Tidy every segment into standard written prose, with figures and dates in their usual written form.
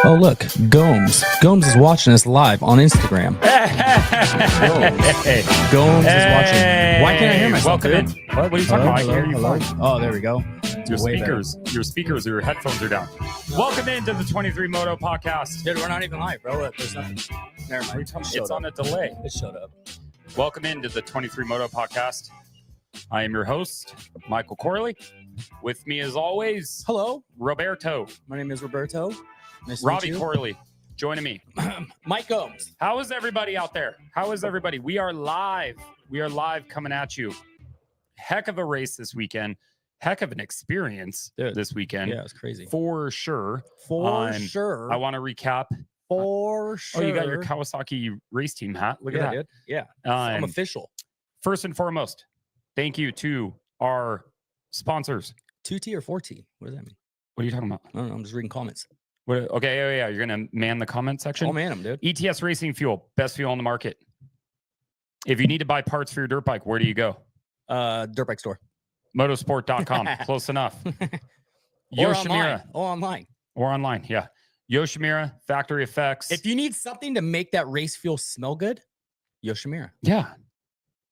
Oh, look, Gomes. Gomes is watching us live on Instagram. Gomes is watching. Why can't I hear myself? Welcome dude? in. What are you talking about? I can hear you Hello? fine. Oh, there we go. Your speakers, or your headphones are down. Welcome into the 23 Moto podcast. Dude, we're not even live, bro. Look, there's nothing. Never mind. It's on a delay. It showed up. Welcome into the 23 Moto podcast. I am your host, Michael Corley. With me, as always, Hello. Roberto. My name is Roberto. Nice to Robbie meet you. Corley joining me. Mike Gomes. How is everybody out there? How is everybody? We are live. We are live coming at you. Heck of a race this weekend. Heck of an experience this weekend. Yeah, it's crazy. For sure. For sure. I want to recap. For sure. Oh, you got your Kawasaki race team hat. Look at that. Dude. Yeah. I'm official. First and foremost, thank you to our sponsors. 2T or 4T? What does that mean? What are you talking about? I don't know. I'm just reading comments. Okay, yeah. You're going to man the comment section? Oh, man, I'm dude. ETS Racing Fuel, best fuel on the market. If you need to buy parts for your dirt bike, where do you go? Dirt bike store. Motosport.com. Close enough. Yoshimura. Online. Or online, yeah. Yoshimura, Factory Effects. If you need something to make that race fuel smell good, Yoshimura. Yeah.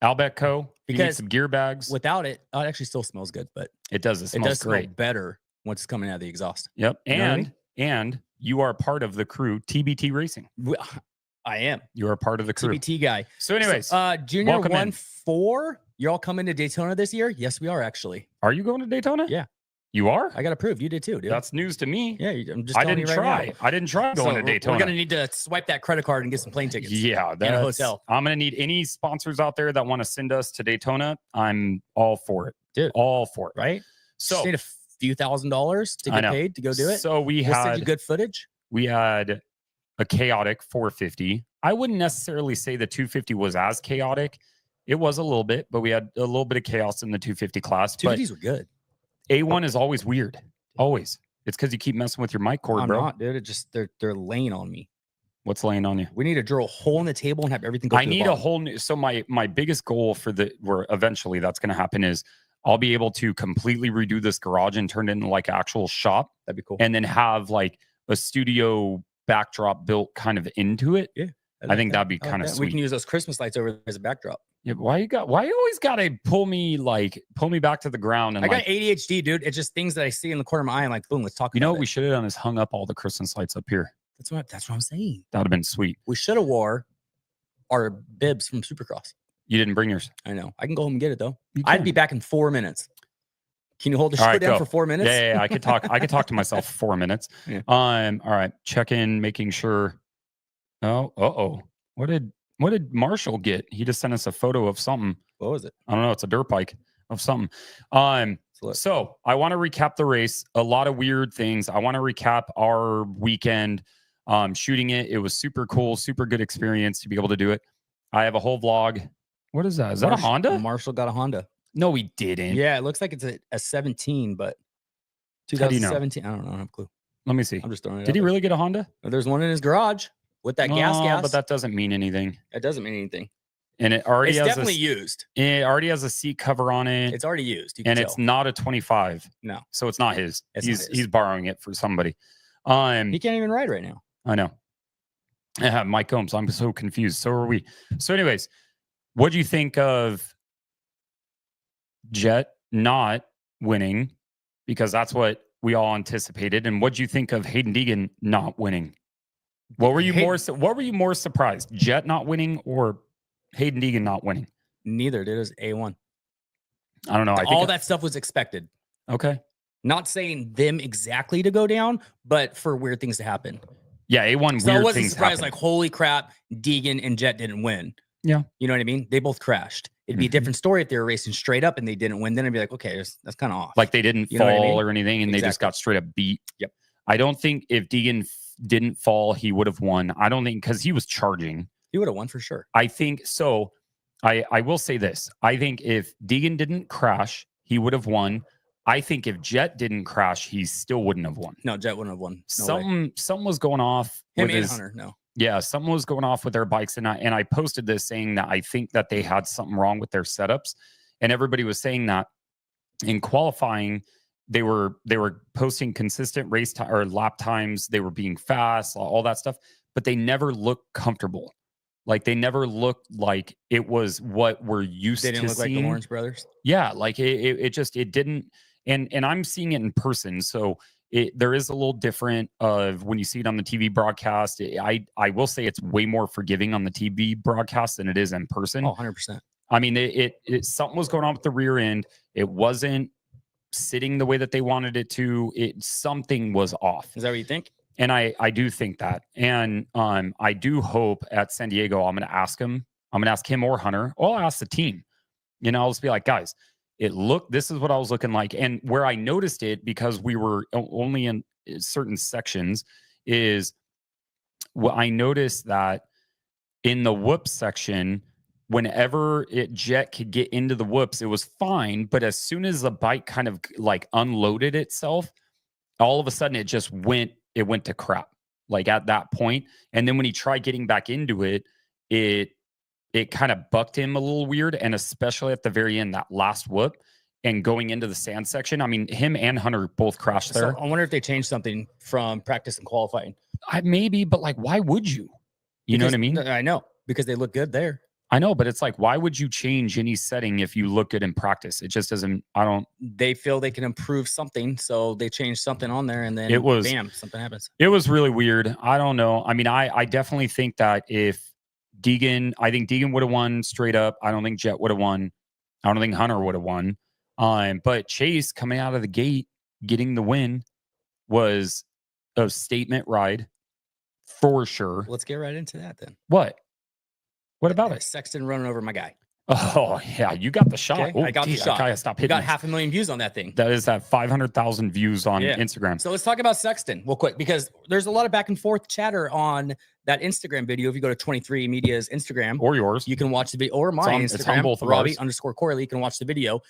Albetco. You need Because some gear bags. Without it, it actually still smells good, but It does. It it smells does great. smell better once it's coming out of the exhaust. Yep. You know what I mean? And you are part of the crew, TBT Racing. I am. You are part of the crew. TBT guy. So anyways, Junior welcome in. 1-4, you're all coming to Daytona this year? Yes, we are actually. Are you going to Daytona? Yeah. You are? I got approved. You did too, dude. That's news to me. Yeah, I'm just I telling didn't you right try. now. I didn't try going to Daytona. We're going to need to swipe that credit card and get some plane tickets. Yeah, and a hotel. I'm going to need any sponsors out there that want to send us to Daytona. I'm all for it. Dude. All for it. Right? So just need a few $1,000s to I get know. paid to go do it. So We'll send you good footage. we had a chaotic 450. I wouldn't necessarily say the 250 was as chaotic. It was a little bit, but we had a little bit of chaos in the 250 class. 250s were good. A1 is always weird. Always. It's because you keep messing with your mic cord, I'm bro. not, dude. It just they're laying on me. What's laying on you? We need to drill a hole in the table and have everything go. I need a whole new. So my biggest goal for where eventually that's going to happen is I'll be able to completely redo this garage and turn it into like actual shop. That'd be cool. And then have like a studio backdrop built kind of into it. Yeah. I think that'd be kind of We sweet. can use those Christmas lights over there as a backdrop. Yeah, why you always gotta pull me back to the ground? And I got ADHD, dude. It's just things that I see in the corner of my eye. I'm like, boom, let's talk. You know about what we should have done is hung up all the Christmas lights up here. That's what I'm saying. That would have been sweet. We should have wore our bibs from Supercross. You didn't bring yours. I know. I can go home and get it though. You I'd can. be back in 4 minutes. Can you hold the All show right, down go. for 4 minutes? Yeah, I could talk. I could talk to myself for 4 minutes. Yeah. All right. Check in, making sure. Oh. What did Marshall get? He just sent us a photo of something. What was it? I don't know. It's a dirt bike of something. Look. So I want to recap the race. A lot of weird things. I want to recap our weekend shooting it. It was super cool, super good experience to be able to do it. I have a whole vlog. What is that? Is that a Honda? Marshall got a Honda. No, we didn't. Yeah, it looks like it's a 17, but How do you know? 2017. I don't know. I don't have a clue. Let me see. I'm just throwing it. Did he really get a Honda? There's one in his garage with that gas. But that doesn't mean anything. It doesn't mean anything. And it already It's has definitely used. It already has a seat cover on it. It's already used. You can And tell. it's not a 25. No. So it's not his. It's not his. He's borrowing it for somebody. He can't even ride right now. I know. Yeah, Mike Combs. I'm so confused. So are we. So, anyways, what do you think of Jet not winning? Because that's what we all anticipated. And what do you think of Hayden Deegan not winning? What were you more surprised? Jet not winning or Hayden Deegan not winning? Neither did. It was A1. I don't know. All that stuff was expected. Okay. Not saying them exactly to go down, but for weird things to happen. Yeah, A1 So I weird wasn't things surprised, happen. like, holy crap, Deegan and Jet didn't win. Yeah. You know what I mean? They both crashed. It'd be a different story if they were racing straight up and they didn't win. Then I'd be like, okay, that's kind of off. Like they didn't You know fall what I mean? or anything, and they just Exactly. got straight up beat. Yep. I don't think if Deegan didn't fall, he would have won. I don't think because he was charging. He would have won for sure. I think so. I will say this. I think if Deegan didn't crash, he would have won. I think if Jet didn't crash, he still wouldn't have won. No, Jet wouldn't have won. No way. Something was going off Him with and his Hunter, no. Yeah, something was going off with their bikes, and I posted this saying that I think that they had something wrong with their setups, and everybody was saying that in qualifying, they were posting consistent race time or lap times. They were being fast, all that stuff, but they never looked comfortable. Like they never looked like it was what we're used to seeing. They didn't look like the Lawrence brothers. Yeah, like it didn't. And I'm seeing it in person, so there is a little different of when you see it on the TV broadcast. I will say it's way more forgiving on the TV broadcast than it is in person. Oh, 100%. I mean, something was going on with the rear end. It wasn't sitting the way that they wanted it to. Something was off. Is that what you think? And I do think that. And I do hope at San Diego, I'm going to ask him. I'm going to ask him or Hunter. Or I'll ask the team. I'll just be like, guys, this is what I was looking like. And where I noticed it, because we were only in certain sections, is I noticed that in the whoop section, whenever Jet could get into the whoops, it was fine. But as soon as the bike kind of like unloaded itself, all of a sudden it went to crap, like at that point. And then when he tried getting back into it, it kind of bucked him a little weird. And especially at the very end, that last whoop and going into the sand section. I mean, him and Hunter both crashed there. So I wonder if they changed something from practice and qualifying. Maybe, but like, why would you? You know what I mean? I know, because they look good there. I know, but it's like, why would you change any setting if you look good in practice? It just doesn't, They feel they can improve something, so they change something on there, and then bam, something happens. It was really weird. I don't know. I mean, I definitely think that if I think Deegan would have won straight up. I don't think Jet would have won. I don't think Hunter would have won. But Chase coming out of the gate, getting the win was a statement ride for sure. Let's get right into that then. What about it? Sexton running over my guy. Oh, yeah. You got the shot. Okay, I got the shot. I stopped We hitting got 500,000 views on that thing. That is at 500,000 views on Instagram. So let's talk about Sexton real quick, because there's a lot of back and forth chatter on that Instagram video. If you go to 23 Media's Instagram or yours, you can watch the video, or mine Instagram, it's on both of Robbie ours. _Corley. You can watch the video.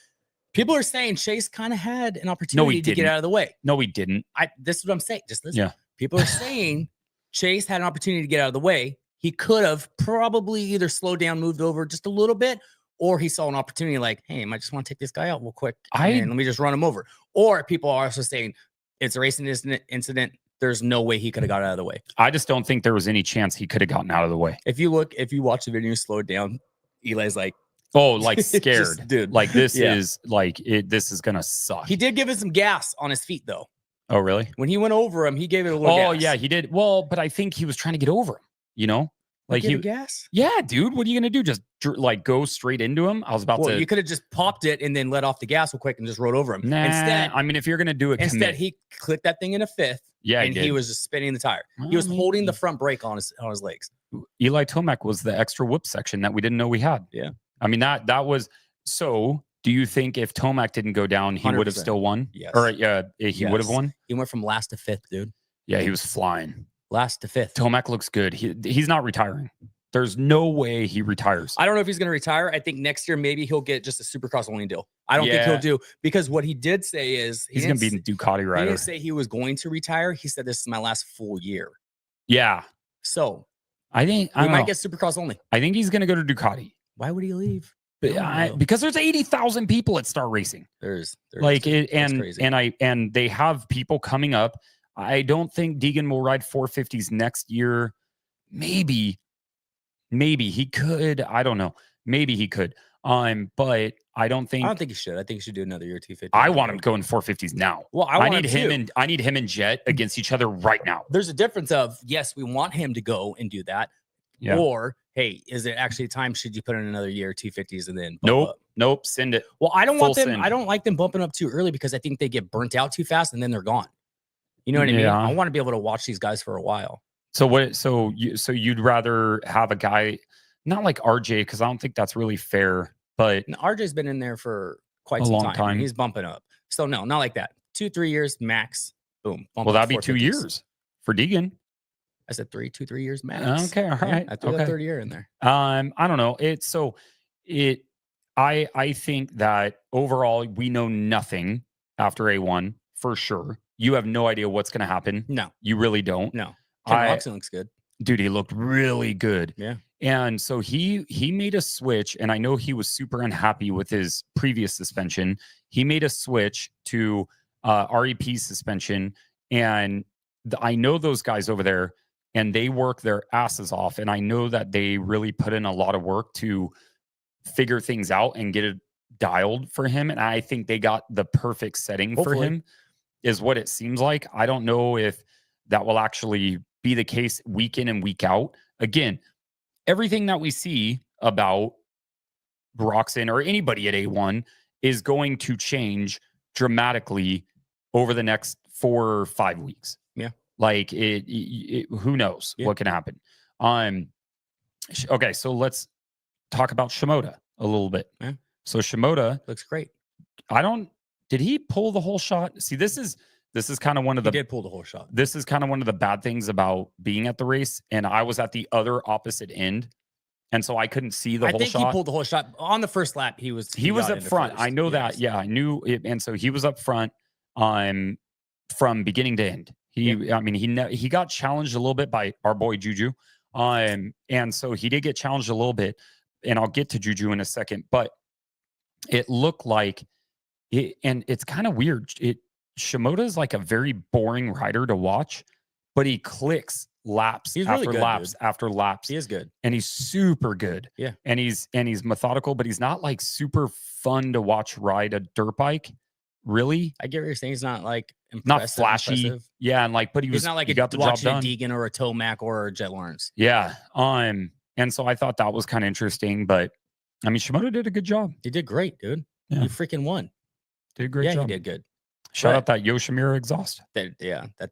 People are saying Chase kind of had an opportunity to get out of the way. No, he didn't. This is what I'm saying. Just listen. Yeah. People are saying Chase had an opportunity to get out of the way. He could have probably either slowed down, moved over just a little bit, or he saw an opportunity like, hey, I might just want to take this guy out real quick and let me just run him over. Or people are also saying it's a racing incident. There's no way he could have got out of the way. I just don't think there was any chance he could have gotten out of the way. If you watch the video, slow it down, Eli's like, oh, like scared. Just, dude. Like this is like this is gonna suck. He did give it some gas on his feet though. Oh, really? When he went over him, he gave it a little gas. Oh, yeah, he did. Well, but I think he was trying to get over him, Like gas? Yeah, dude. What are you gonna do? Just like go straight into him? I was about to. You could have just popped it and then let off the gas real quick and just rode over him. Nah, instead, I mean, if you're gonna do it, he clicked that thing in a fifth. Yeah, and he was just spinning the tire. He was holding the front brake on his legs. Eli Tomac was the extra whoop section that we didn't know we had. Yeah, I mean that was so. Do you think if Tomac didn't go down, he 100%. would have still won? Yes. Or he would have won? He went from last to fifth, dude. Yeah, he was flying. Last to fifth. Tomac looks good. He's not retiring. There's no way he retires. I don't know if he's going to retire. I think next year maybe he'll get just a Supercross only deal. I don't think he'll do, because what he did say is he's going to be a Ducati rider. He didn't say he was going to retire. He said this is my last full year. Yeah. So I think we might get Supercross only. I think he's going to go to Ducati. Why would he leave? Because there's 80,000 people at Star Racing. There's like it, and they have people coming up. I don't think Deegan will ride 450s next year. Maybe he could. I don't know. Maybe he could. But I don't think he should. I think he should do another year 250. I want him going 450s now. Well, I need him and Jet against each other right now. There's a difference of, yes, we want him to go and do that. Yeah. Or, hey, is it actually time? Should you put in another year 250s and then Nope. Send it. Well, I don't want them. Send. I don't like them bumping up too early, because I think they get burnt out too fast and then they're gone. You know what I mean? I want to be able to watch these guys for a while. So you'd rather have a guy not like RJ, because I don't think that's really fair. But RJ's been in there for quite some time. He's bumping up. So no, not like that. 2-3 years max. Boom. Well, that'd be 2 years for Deegan. I said 2-3 years max. Okay, all right. I threw that third year in there. I don't know. I think that overall we know nothing after A1 for sure. You have no idea what's going to happen. No, you really don't. No. Ken Roxon looks good. Dude, he looked really good. Yeah. And so he made a switch, and I know he was super unhappy with his previous suspension. He made a switch to REP suspension. And I know those guys over there, and they work their asses off. And I know that they really put in a lot of work to figure things out and get it dialed for him. And I think they got the perfect setting for him, is what it seems like. I don't know if that will actually be the case week in and week out. Again, everything that we see about Broxton or anybody at A1 is going to change dramatically over the next 4 or 5 weeks. Yeah. Like who knows what can happen. Okay, so let's talk about Shimoda a little bit. Yeah. So Shimoda looks great. Did he pull the whole shot? See, this is kind of one of the— He did pull the whole shot. This is kind of one of the bad things about being at the race. And I was at the other opposite end. And so I couldn't see the whole shot. I think he pulled the whole shot. On the first lap, he was up front. I know that. Yeah, I knew it. And so he was up front from beginning to end. I mean, he got challenged a little bit by our boy Juju. And so he did get challenged a little bit. And I'll get to Juju in a second. But it looked like and it's kind of weird. Shimoda is like a very boring rider to watch, but he clicks laps after laps after laps. He is good. And he's super good. Yeah. And he's methodical, but he's not like super fun to watch ride a dirt bike. Really? I get what you're saying. He's not like not flashy. Impressive. Yeah. And like, but he's not like he got the job done. A Deegan or a Tomac or a Jet Lawrence. Yeah. And so I thought that was kind of interesting, but I mean, Shimoda did a good job. He did great, dude. Yeah. You freaking won. Did a great job. Yeah, he did good. Shout out that Yoshimura exhaust. That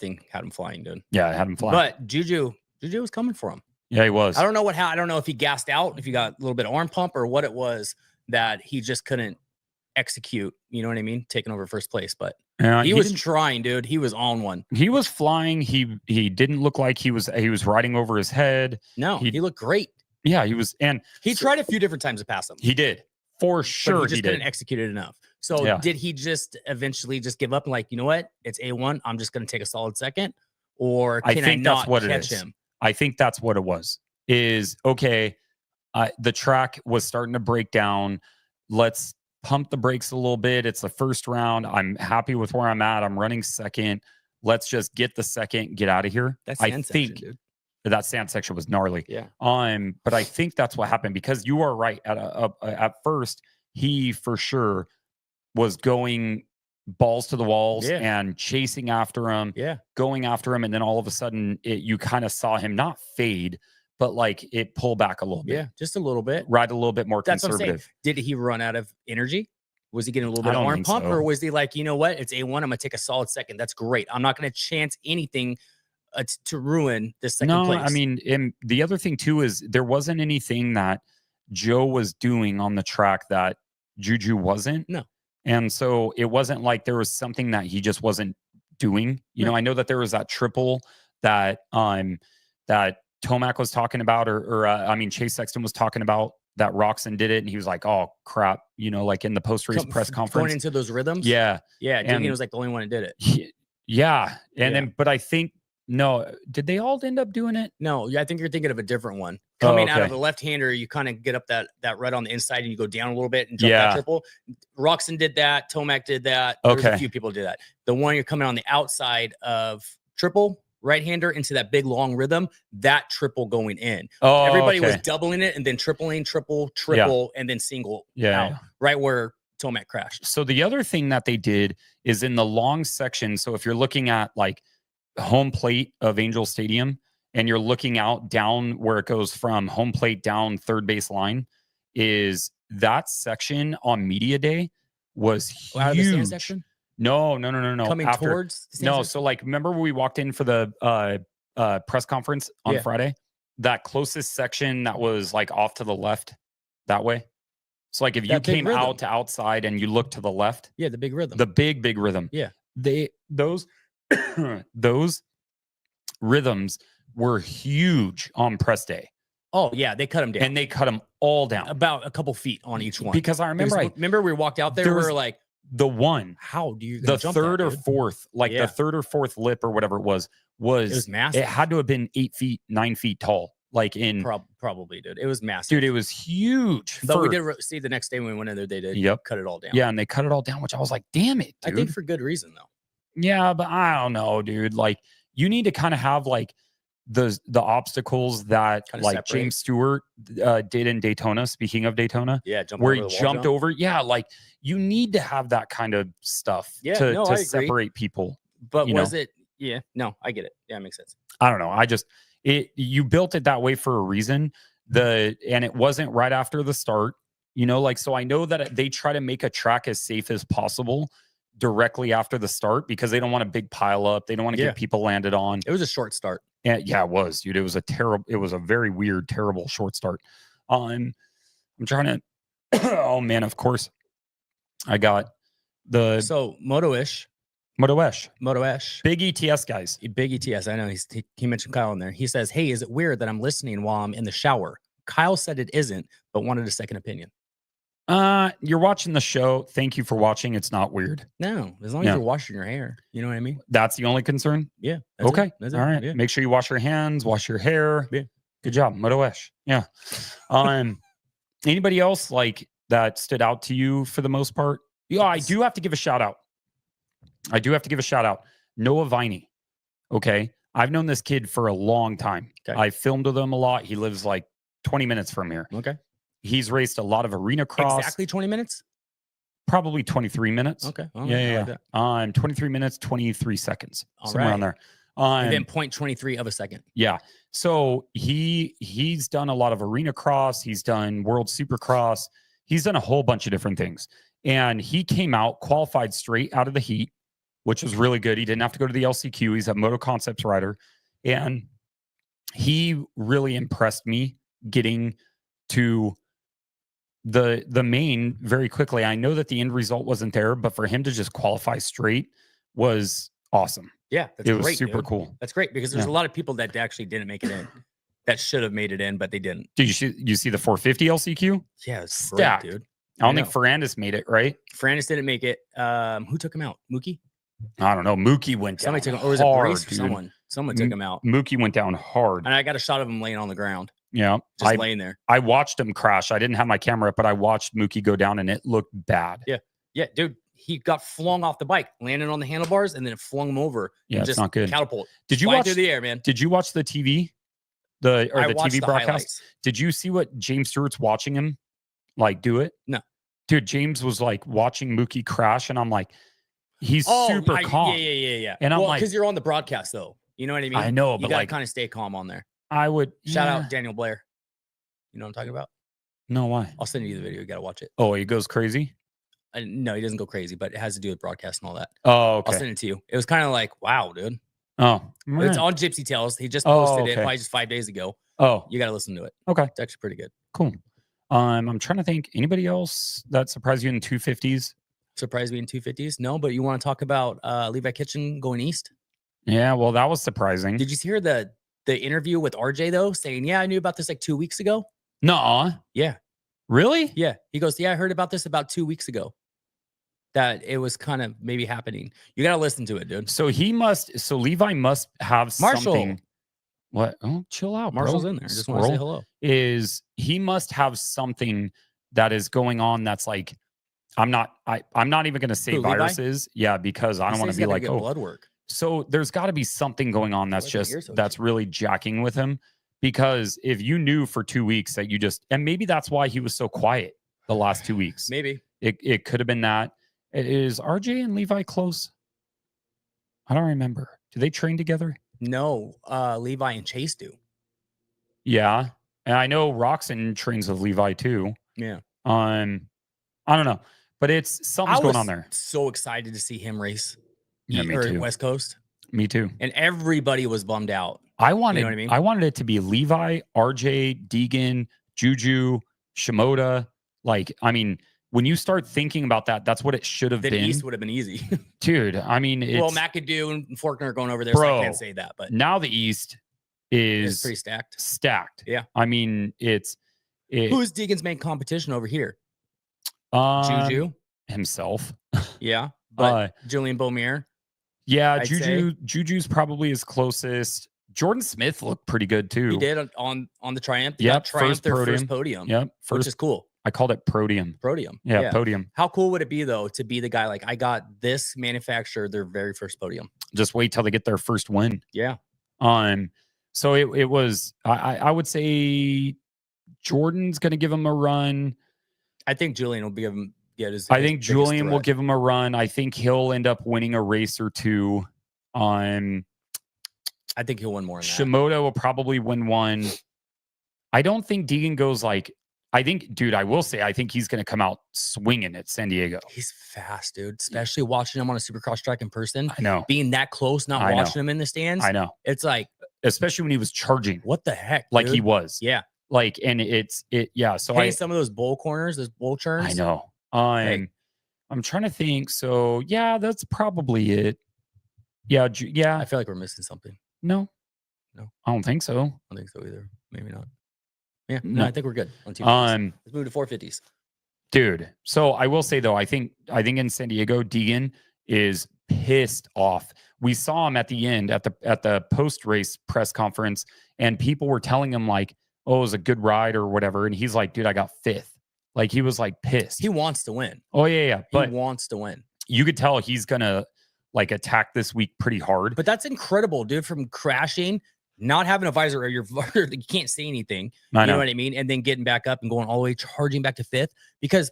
thing had him flying, dude. Yeah, it had him flying. But Juju was coming for him. Yeah, he was. I don't know if he gassed out, if he got a little bit of arm pump or what it was that he just couldn't execute. You know what I mean? Taking over first place, but he was trying, dude. He was on one. He was flying. He didn't look like he was riding over his head. No, he looked great. Yeah, he was, and he tried a few different times to pass him. He did, for sure. But he just couldn't execute it enough. So did he just eventually just give up and like, you know what? It's A1. I'm just going to take a solid second, or can I not catch him? I think that's what it was. Is okay. The track was starting to break down. Let's pump the brakes a little bit. It's the first round. I'm happy with where I'm at. I'm running second. Let's just get the second, get out of here. That sand section was gnarly. Yeah. But I think that's what happened, because you are right. At first, he for sure was going balls to the walls and chasing after him. Yeah. Going after him. And then all of a sudden you kind of saw him not fade, but like it pull back a little bit. Yeah. Just a little bit. Ride a little bit more conservative. Did he run out of energy? Was he getting a little bit of arm pump, or was he like, you know what? It's A1. I'm going to take a solid second. That's great. I'm not going to chance anything to ruin this second place. I mean, and the other thing too is there wasn't anything that Joe was doing on the track that Juju wasn't. No. And so it wasn't like there was something that he just wasn't doing. You know, I know that there was that triple that that Tomac was talking about, or Chase Sexton was talking about, that Roxon did it, and he was like, "Oh crap," you know, like in the post-race press conference, going into those rhythms. Yeah. Deegan was like the only one that did it. Then, but I think did they all end up doing it? No, I think you're thinking of a different one. Coming out of a left-hander, you kind of get up that red on the inside, and you go down a little bit and jump that triple. Roxon did that. Tomac did that. There's a few people did that. The one you're coming on the outside of triple right-hander into that big long rhythm, that triple going in. Everybody was doubling it and then tripling, triple, and then single out, right where Tomac crashed. So the other thing that they did is in the long section. So if you're looking at like home plate of Angel Stadium and you're looking out down where it goes from home plate down third base line, is that section on media day was huge. Out of the stand section? No. Coming towards the stand section? So like, remember when we walked in for the press conference on Friday? That closest section that was like off to the left that way. So like if you came out to outside and you look to the left. Yeah, the big rhythm. The big rhythm. Yeah. Those rhythms were huge on press day. Oh yeah, they cut them down. And they cut them all down. About a couple feet on each one. Because I remember we walked out there, we were like, the one, how do you the third or fourth, like the third or fourth lip or whatever it was massive. It had to have been 8 feet, 9 feet tall. Like in probably, dude. It was massive. Dude, it was huge. But we did see the next day when we went in there, they did cut it all down. Yeah, and they cut it all down, which I was like, damn it, dude. I think for good reason though. Yeah, but I don't know, dude. Like, you need to kind of have like the obstacles that Kinda like separate. James Stewart did in Daytona. Speaking of Daytona, Yeah, jumping where over he the wall jumped jump. over. Yeah, like you need to have that kind of stuff Yeah, to no, I agree. separate people. But you was know? it? Yeah, no, I get it. Yeah, it makes sense. I don't know. You built it that way for a reason. And it wasn't right after the start. Like, so I know that they try to make a track as safe as possible directly after the start because they don't want a big pile up. They don't want to Yeah. get people landed on. It was a short start. And yeah, it was, dude. It was a very weird, terrible short start. I'm trying to, oh man, of course. I got the So Moto-ish. Big ETS guys. Big ETS. I know he mentioned Kyle in there. He says, "Hey, is it weird that I'm listening while I'm in the shower?" Kyle said it isn't, but wanted a second opinion. You're watching the show. Thank you for watching. It's not weird. No, as long as you're washing your hair. You know what I mean? That's the only concern? Yeah. Okay. That's All right. Yeah. Make sure you wash your hands, wash your hair. Yeah. Good job. Moto-ish. Yeah. Anybody else like that stood out to you for the most part? Yeah, I do have to give a shout out. Noah Viney. Okay. I've known this kid for a long time. Okay. I filmed with him a lot. He lives like 20 minutes from here. Okay. He's raced a lot of arena cross. Exactly 20 minutes? Probably 23 minutes. Okay. Yeah. 23 minutes, 23 seconds. Somewhere on there. And then 0.23 of a second. Yeah. So he's done a lot of arena cross. He's done World Supercross. He's done a whole bunch of different things. And he came out, qualified straight out of the heat, which was really good. He didn't have to go to the LCQ. He's a Moto Concepts rider. And he really impressed me getting to the main very quickly. I know that the end result wasn't there, but for him to just qualify straight was awesome. Yeah, it was super cool. That's great because there's a lot of people that actually didn't make it in that should have made it in, but they didn't. Did you see the 450 LCQ? Yeah, it's stacked, great, dude. I don't think Ferrandis made it, right? Ferrandis didn't make it. Who took him out? Mookie? I don't know. Mookie went down. Somebody took him. Or was it Brace or someone? Someone took him out. Mookie went down hard. And I got a shot of him laying on the ground. Yeah. Just laying there. I watched him crash. I didn't have my camera up, but I watched Mookie go down and it looked bad. Yeah. Yeah, dude. He got flung off the bike, landed on the handlebars, and then it flung him over. Yeah, it's just not good. Catapult. Did you watch through the air, man? Did you watch the TV? The TV broadcast? Highlights. Did you see what James Stewart's watching him like do it? No. Dude, James was like watching Mookie crash, and I'm like, he's super calm. Yeah. And I'm like, because you're on the broadcast, though. You know what I mean? I know, you but gotta like, kind of stay calm on there. I would shout out Daniel Blair. You know what I'm talking about? No, why? I'll send you the video. You gotta watch it. Oh, he goes crazy? No, he doesn't go crazy, but it has to do with broadcast and all that. Oh, okay. I'll send it to you. It was kind of like, wow, dude. Oh, it's on Gypsy Tales. He just posted it probably just 5 days ago. Oh, you gotta listen to it. Okay, it's actually pretty good. Cool. I'm trying to think. Anybody else that surprised you in 250s? Surprised me in 250s? No, but you want to talk about Levi Kitchen going east? Yeah, well, that was surprising. Did you hear the interview with RJ though, saying, "Yeah, I knew about this like 2 weeks ago"? Nuh-uh. Yeah. Really? Yeah. He goes, "Yeah, I heard about this about 2 weeks ago. That it was kind of maybe happening." You got to listen to it, dude. So Levi must have something. What? Oh, chill out, bro. Marshall's in there. Just want to say hello. He must have something that is going on that's like, I'm not even going to say viruses. Levi? Yeah, because I don't want to be like, blood work. So there's got to be something going on that's really jacking with him, because if you knew for 2 weeks that and maybe that's why he was so quiet the last 2 weeks. Maybe it could have been that. Is RJ and Levi close? I don't remember. Do they train together? No, Levi and Chase do. Yeah, and I know Roxon trains with Levi too. Yeah. I don't know, but something's going on there. So excited to see him race. Yeah, me too. West Coast. Me too. And everybody was bummed out. I wanted it to be Levi, RJ, Deegan, Juju, Shimoda. Like, I mean, when you start thinking about that, that's what it should have been. The East would have been easy. Dude, I mean, McAdoo and Forkner are going over there, so I can't say that. But now the East is pretty stacked. Yeah. I mean, who's Deegan's main competition over here? Juju himself. Yeah. But Julian Beaumier. Yeah, Juju's probably his closest. Jordan Smith looked pretty good too. He did on the Triumph. Yeah, Triumph, first podium. Yep, which is cool. I called it Podium. Podium. Yeah, Podium. How cool would it be though to be the guy like I got this manufacturer their very first podium? Just wait till they get their first win. Yeah. So it was. I would say Jordan's going to give him a run. I think Julian will give him. I think Julian will give him a run. I think he'll end up winning a race or two. I think he'll win more. Shimoda will probably win one. I don't think Deegan goes like. I think, dude, I will say, I think he's going to come out swinging at San Diego. He's fast, dude. Especially watching him on a Supercross track in person. I know. Being that close, not watching him in the stands. I know. It's like, especially when he was charging. What the heck? Like dude? he was. Yeah. Like, and yeah. So some of those bowl corners, those bowl churns. I know. I'm trying to think. So yeah, that's probably it. Yeah. Yeah. I feel like we're missing something. No, I don't think so. I don't think so either. Maybe not. Yeah. No, I think we're good on 250s. Let's move to 450s. Dude. So I will say though, I think in San Diego, Deegan is pissed off. We saw him at the end at the post race press conference, and people were telling him like, "Oh, it was a good ride" or whatever, and he's like, "Dude, I got 5th." Like he was like pissed. He wants to win. Oh yeah. But he wants to win. You could tell he's gonna like attack this week pretty hard. But that's incredible, dude. From crashing, not having a visor, or you can't see anything. You know what I mean? And then getting back up and going all the way, charging back to 5th, because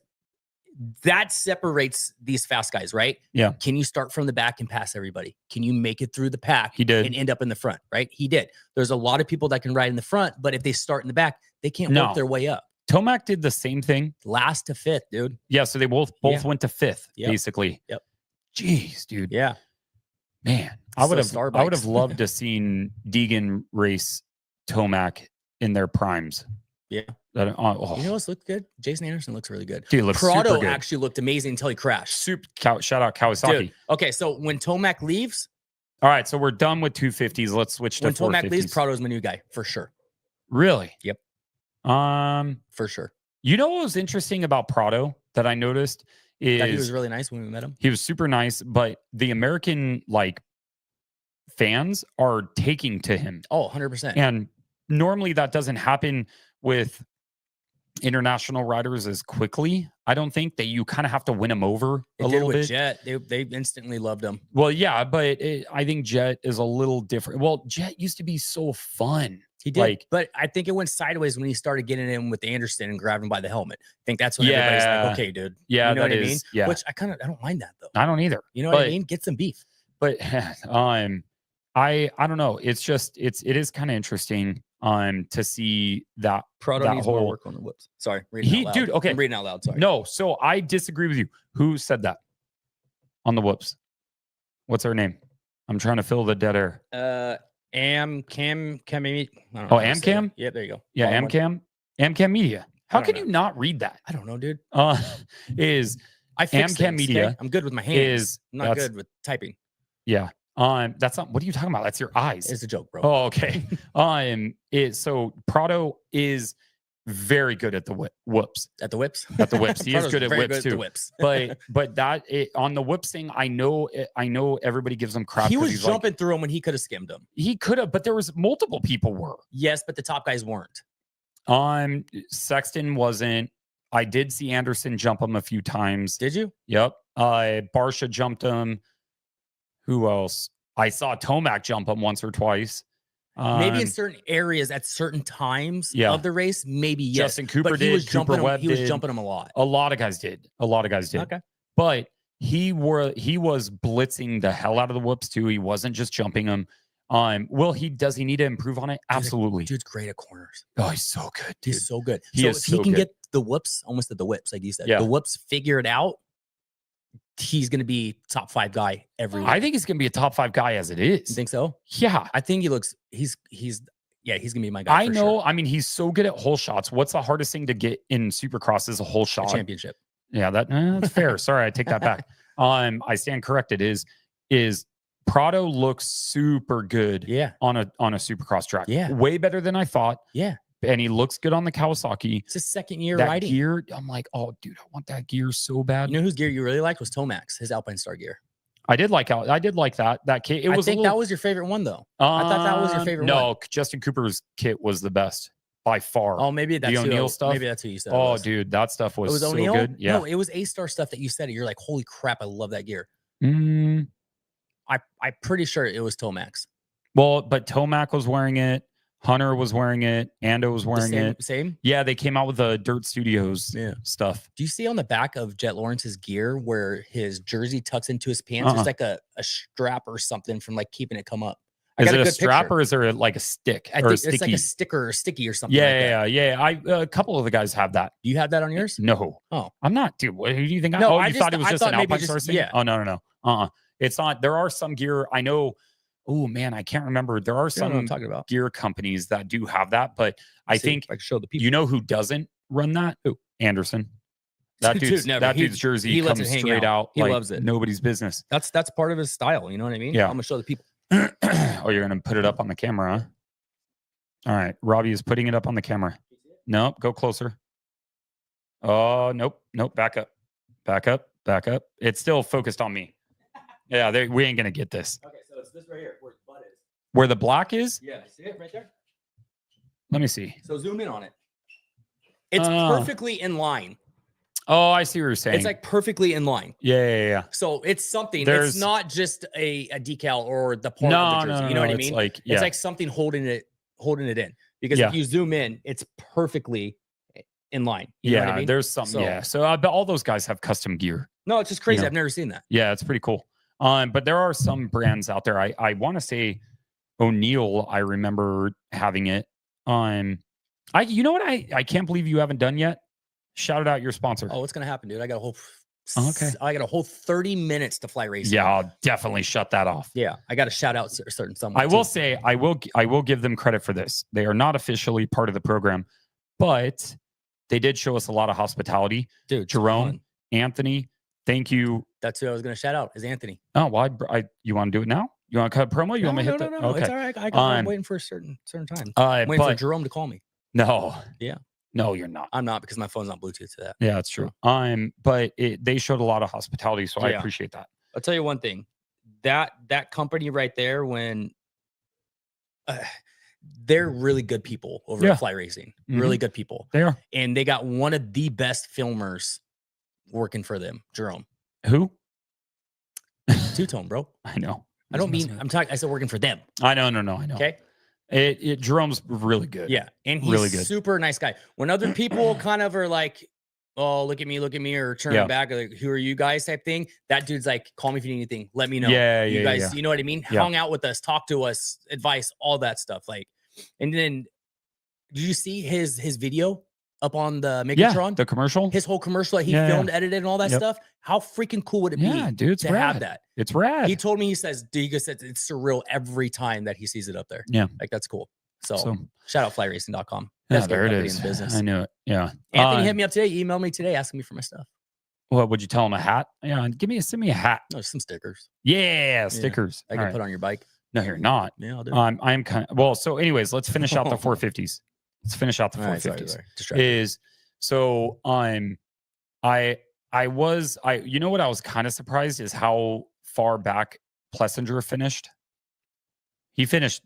that separates these fast guys, right? Yeah. Can you start from the back and pass everybody? Can you make it through the pack? He did. And end up in the front, right? He did. There's a lot of people that can ride in the front, but if they start in the back, they can't work their way up. Tomac did the same thing. Last to 5th, dude. Yeah. So they both went to 5th, basically. Yep. Jeez, dude. Yeah. Man, I would have loved to seen Deegan race Tomac in their primes. Yeah. You know what's looked good? Jason Anderson looks really good. Dude, looks Prado super good. actually looked amazing until he crashed. Shout out Kawasaki. Dude, okay, so when Tomac leaves. All right, so we're done with 250s. Let's switch to 450s. When Tomac leaves, Prado's my new guy, for sure. Really? Yep. For sure. You know what was interesting about Prado that I noticed is that he was really nice when we met him. He was super nice, but the American fans are taking to him. Oh, 100%. And normally that doesn't happen with international riders as quickly. I don't think that you kind of have to win them over a little bit. Jet, they instantly loved him. Well, yeah, but I think Jet is a little different. Well, Jet used to be so fun. He did, but I think it went sideways when he started getting in with Anderson and grabbing him by the helmet. I think that's when everybody's like, "Okay, dude." Yeah, you know what I mean? Yeah. Which I don't mind that though. I don't either. You know what I mean? Get some beef. But I don't know. It's just it is kind of interesting to see that Prado needs more work on the whips. Sorry, dude. Okay, I'm reading out loud. Sorry. No, so I disagree with you. Who said that on the whoops? What's her name? I'm trying to fill the dead air. Amcam. Oh, Amcam? Yeah, there you go. Yeah, Amcam Media. How can you not read that? I don't know, dude. Is I Amcam Media? Okay? I'm good with my hands. I'm not good with typing. Yeah. That's not. What are you talking about? That's your eyes. It's a joke, bro. Oh, okay. So Prado is very good at the whoops. At the whips. At the whips. He is good at whips too. Whips. but on the whips thing, I know everybody gives him crap. He was jumping through him when he could have skimmed him. He could have, but there was multiple people were. Yes, but the top guys weren't. Sexton wasn't. I did see Anderson jump him a few times. Did you? Yep. Barsha jumped him. Who else? I saw Tomac jump him once or twice. Maybe in certain areas at certain times of the race, maybe yes. Justin Cooper did. Cooper Webb did. He was jumping him a lot. A lot of guys did. Okay. But he was blitzing the hell out of the whoops too. He wasn't just jumping them. Does he need to improve on it? Absolutely. Dude's great at corners. Oh, he's so good, dude. He's so good. If he can get the whoops, almost at the whips, like you said, the whoops figured out, he's going to be top 5 guy every week. I think he's going to be a top 5 guy as it is. You think so? Yeah. I think he's going to be my guy. I know. Sure. I mean, he's so good at hole shots. What's the hardest thing to get in Supercross is a hole shot. A championship. Yeah, that's fair. Sorry, I take that back. I stand corrected. Is Prado looks super good on a Supercross track. Yeah. Way better than I thought. Yeah. And he looks good on the Kawasaki. It's his second year that riding. Gear, I'm like, oh, dude, I want that gear so bad. You know whose gear you really liked was Tomac's, his Alpine Star gear. I did like that. That kit. I think that was your favorite one, though. I thought that was your favorite one. No, Justin Cooper's kit was the best by far. Oh, maybe that's the O'Neill stuff. Maybe that's who you said. Oh, dude, that stuff was so O'Neill? good. Yeah. No, it was A-Star stuff that you said. You're like, holy crap, I love that gear. Mm. I'm pretty sure it was Tomax. Well, but Tomac was wearing it. Hunter was wearing it. Ando was wearing it. Same? Yeah, they came out with the Dirt Studios stuff. Do you see on the back of Jet Lawrence's gear where his jersey tucks into his pants? There's like a strap or something from like keeping it come up. Is it a strap or is there like a stick? I think it's like a sticker or sticky or something. Yeah. A couple of the guys have that. Do you have that on yours? No. Oh, I'm not, dude. What do you think? No, you thought it was just an Alpine sourcing? Yeah. Oh, no. It's not. There are some gear. I know. Oh man, I can't remember. There are some I'm talking about gear companies that do have that, but I think I can show the people. You know who doesn't run that? Who? Anderson. That dude's jersey he comes straight out. He loves it. Nobody's business. That's part of his style. You know what I mean? Yeah. I'm gonna show the people. Oh, you're gonna put it up on the camera, huh? All right. Robbie is putting it up on the camera. Nope. Go closer. Oh, nope. Back up. It's still focused on me. Yeah, we ain't gonna get this. Okay, so it's this right here where the butt is. Where the black is? Yeah, see it right there? Let me see. So zoom in on it. It's perfectly in line. Oh, I see what you're saying. It's like perfectly in line. Yeah. So it's something. It's not just a decal or the part of the jersey. You know what I mean? It's like something holding it in. Because if you zoom in, it's perfectly in line. You know what I mean? There's something. So I bet all those guys have custom gear. No, it's just crazy. I've never seen that. Yeah, it's pretty cool. But there are some brands out there. I want to say O'Neill, I remember having it. You know what I can't believe you haven't done yet? Shout out your sponsor. Oh, what's gonna happen, dude? I got a whole 30 minutes to fly racing. Yeah, I'll definitely shut that off. Yeah, I got to shout out certain someone. I will say I will give them credit for this. They are not officially part of the program, but they did show us a lot of hospitality. Dude, Jerome, Anthony, thank you. That's who I was going to shout out, is Anthony. Oh, well, you want to do it now? You want to cut a promo? You want me to hit that? No. Okay. It's all right. I'm waiting for a certain time. I'm waiting for Jerome to call me. No. Yeah. No, you're not. I'm not, because my phone's not Bluetooth to that. Yeah, that's true. But they showed a lot of hospitality, so I appreciate that. I'll tell you one thing. That company right there, when they're really good people over at Fly Racing. Mm-hmm. Really good people. They are. And they got one of the best filmers working for them, Jerome. Who? Two-tone, bro. I know. I don't mean, I said working for them. I know. I know. Okay. Jerome's really good. Yeah. And he's really good. Super nice guy. When other people kind of are like, oh, look at me, or turn back, like, who are you guys type thing, that dude's like, call me if you need anything. Let me know. You guys, you know what I mean? Hung out with us, talk to us, advice, all that stuff. Like, and then did you see his video up on the Megatron? The commercial? His whole commercial that he filmed, edited, and all that stuff. How freaking cool would it be dude, to have that? It's rad. He told me, he says it's surreal every time that he sees it up there. Yeah. Like, that's cool. So shout out flyracing.com. Yeah, there it is. In I knew it. Yeah. Anthony hit me up today. He emailed me today asking me for my stuff. What would you tell him? A hat? Yeah. Send me a hat. No, some stickers. Yeah, stickers. I can put on your bike. No, you're not. Yeah, I'll do. I'm kind of so. Anyways, let's finish out the 450s. Let's finish out the 450s. You know what I was kind of surprised is how far back Plessinger finished. He finished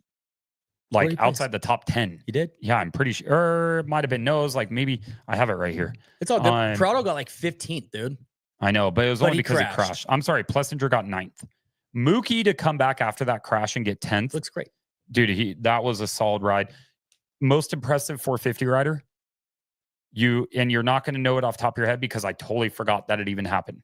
like outside the top 10. He did? Yeah, I'm pretty sure. It might have been nose. Like maybe I have it right here. It's all good. Prado got like 15th, dude. I know, but it was only because he crashed. I'm sorry. Plessinger got 9th. Mookie to come back after that crash and get 10th. Looks great. Dude, that was a solid ride. Most impressive 450 rider. You're not going to know it off the top of your head because I totally forgot that it even happened.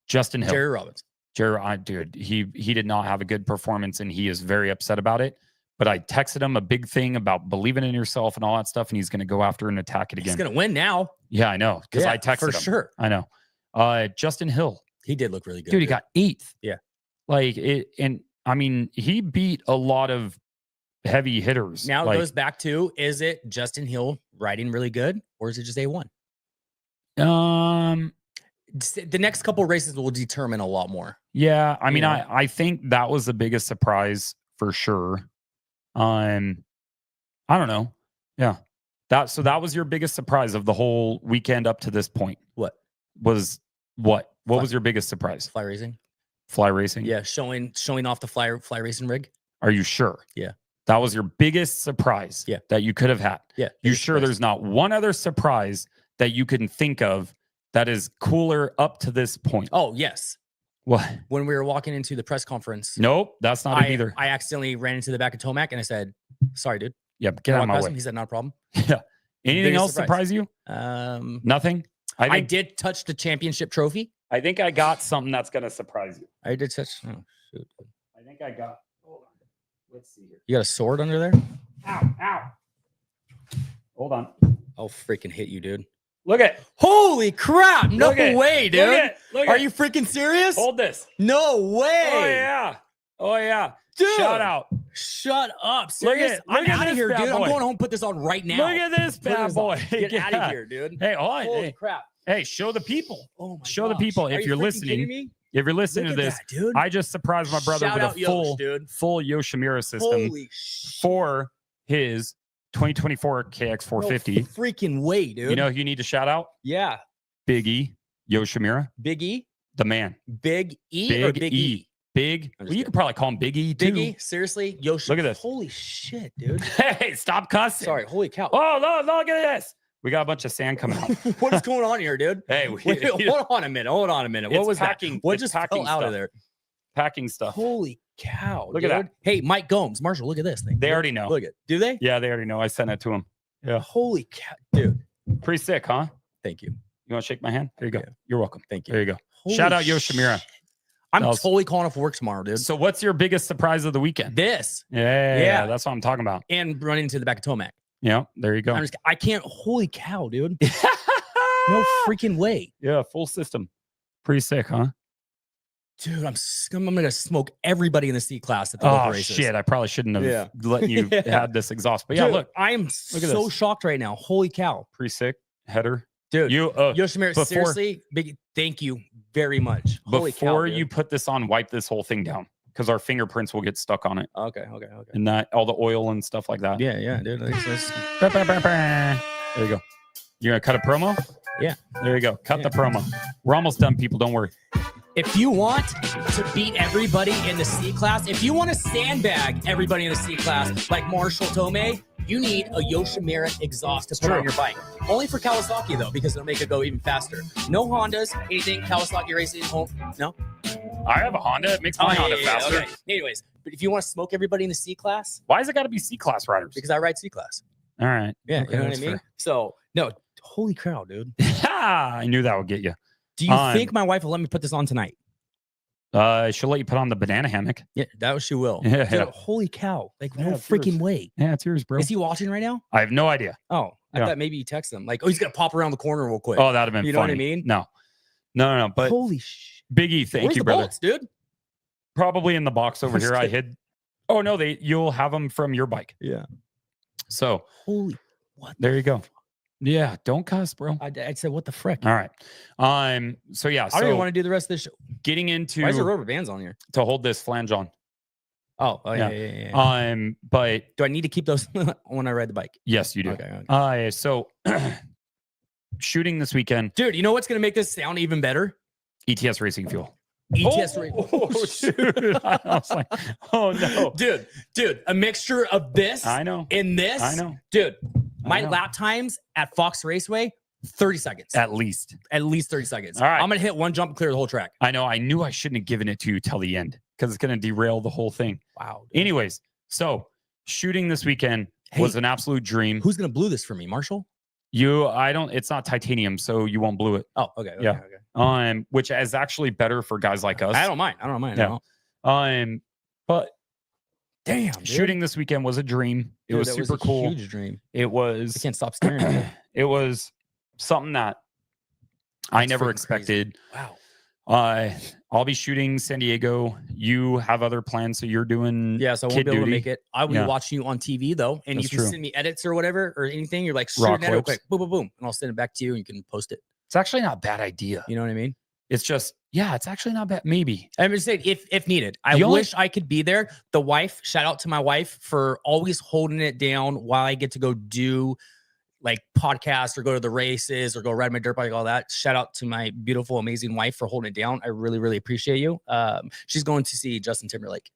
Justin Hill. Jerry Robbins. Dude, he did not have a good performance and he is very upset about it. But I texted him a big thing about believing in yourself and all that stuff, and he's going to go after and attack it again. He's going to win now. Yeah, I know. Because I texted him. For sure. I know. Justin Hill. He did look really good. Dude, he got 8th. Yeah. Like it, and I mean, he beat a lot of heavy hitters. Now it goes back to, is it Justin Hill riding really good, or is it just A1? The next couple of races will determine a lot more. Yeah, I mean, I think that was the biggest surprise for sure. I don't know. Yeah, that was your biggest surprise of the whole weekend up to this point. What was your biggest surprise? Fly racing. Fly racing. Yeah, showing off the fly racing rig. Are you sure? Yeah. That was your biggest surprise that you could have had. Yeah. You sure there's not one other surprise that you can think of that is cooler up to this point? Oh, yes. What? When we were walking into the press conference. Nope, that's not it either. I accidentally ran into the back of Tomac and I said, sorry, dude. Yeah, get out of my way. He said, not a problem. Yeah. Anything else surprise you? Nothing. I did touch the championship trophy. I think I got something that's going to surprise you. I did touch. Oh, shoot. I think I got. Hold on. Let's see here. You got a sword under there? Ow. Ow. Hold on. I'll freaking hit you, dude. Look at. Holy crap. No way, dude. Look Are you freaking serious? Hold this. No way. Oh, yeah. Oh, yeah. Dude. Shout out. Shut up. Serious? Look I'm out of here, dude. I'm going home and put this on right now. Look at this bad boy. Get out of here, dude. Hey, holy crap. Hey, show the people. Oh my show the people if you're listening. If you're listening to this, dude. I just surprised my brother with a full Yoshimura system for his 2024 KX450. No freaking way, dude. You know who you need to shout out? Yeah. Big E Yoshimura. Big E? The man. Big E or Big E? Big. Well, you could probably call him Big E too. Big E? Seriously? Yoshi. Look at this. Holy shit, dude. Hey, stop cussing. Sorry. Holy cow. Oh, look at this. We got a bunch of sand coming out. What is going on here, dude? Hey, wait, hold on a minute. What was packing, that? What just fell out of there? Packing stuff. Holy cow. Look at that. Hey, Mike Gomes. Marshall, look at this thing. They already know. Look at it. Do they? Yeah, they already know. I sent it to them. Yeah. Holy cow. Dude. Pretty sick, huh? Thank you. You want to shake my hand? There you go. Yeah. You're welcome. Thank you. There you go. Holy Shout out Yoshimura. I'm totally calling off work tomorrow, dude. So what's your biggest surprise of the weekend? This. Yeah. That's what I'm talking about. And running into the back of Tomac. Yeah, there you go. I can't. Holy cow, dude. No freaking way. Yeah, full system. Pretty sick, huh? Dude, I'm gonna smoke everybody in the C class at the local races. Shit, I probably shouldn't have let you have this exhaust. But yeah, dude, look, I am so shocked right now. Holy cow. Pretty sick header. Dude, you Yoshimura, seriously, big thank you very much. Holy cow. Before you put this on, wipe this whole thing down because our fingerprints will get stuck on it. Okay. And that all the oil and stuff like that. Yeah, dude. There you go. You're gonna cut a promo? Yeah. There you go. Cut the promo. We're almost done, people. Don't worry. If you want to beat everybody in the C class, if you want to sandbag everybody in the C class like Marshall Tomei, you need a Yoshimura exhaust to put on your bike. Only for Kawasaki, though, because it'll make it go even faster. No Hondas, anything Kawasaki racing. No? I have a Honda. It makes my Honda faster. Okay. Anyways, but if you want to smoke everybody in the C class. Why has it got to be C class riders? Because I ride C class. All right. Yeah, okay, you know what I mean? Fair. So, no, holy cow, dude. I knew that would get you. Do you think my wife will let me put this on tonight? She'll let you put on the banana hammock. Yeah, that she will. Yeah. Dude, holy cow. Like, no freaking way. Yeah, it's yours, bro. Is he watching right now? I have no idea. Oh, I thought maybe you text him. Like, he's going to pop around the corner real quick. Oh, that'd have been funny. You know what I mean? No. But holy shit. Big E, thank you, brother. Bolts, dude? Probably in the box over here. I hid. Oh, no, you'll have them from your bike. Yeah. So, holy, what? There you go. Yeah, don't cuss, bro. I said, what the frick? All right. So yeah, I don't even want to do the rest of this show. Getting into why is there rubber bands on here? To hold this flange on. Oh yeah. But do I need to keep those when I ride the bike? Yes, you do. Okay. So shooting this weekend. Dude, you know what's gonna make this sound even better? ETS racing fuel. ETS Oh, shoot. I was like, oh no. Dude, a mixture of this and this. I know. Dude, my lap times at Fox Raceway, 30 seconds. At least 30 seconds. All right. I'm going to hit one jump and clear the whole track. I know. I knew I shouldn't have given it to you till the end because it's going to derail the whole thing. Wow. Dude. Anyways, so shooting this weekend was an absolute dream. Who's going to blue this for me, Marshall? It's not titanium, so you won't blue it. Oh, okay. Okay. Which is actually better for guys like us. I don't mind. Yeah. But damn, dude. Shooting this weekend was a dream. It was super cool. Huge dream. It was. I can't stop staring. It was something that I never expected. Crazy. Wow. I'll be shooting San Diego. You have other plans, so you're doing so I won't be able to make it. I will be watching you on TV though, and you can send me edits or whatever or anything. You're like shoot an edit real quick, boom, boom, boom, and I'll send it back to you, and you can post it. It's actually not a bad idea. You know what I mean? It's just it's actually not bad. Maybe I'm just saying if needed. I wish I could be there. The wife, shout out to my wife for always holding it down while I get to go do like podcasts or go to the races or go ride my dirt bike, all that. Shout out to my beautiful, amazing wife for holding it down. I really, really appreciate you. She's going to see Justin Timberlake.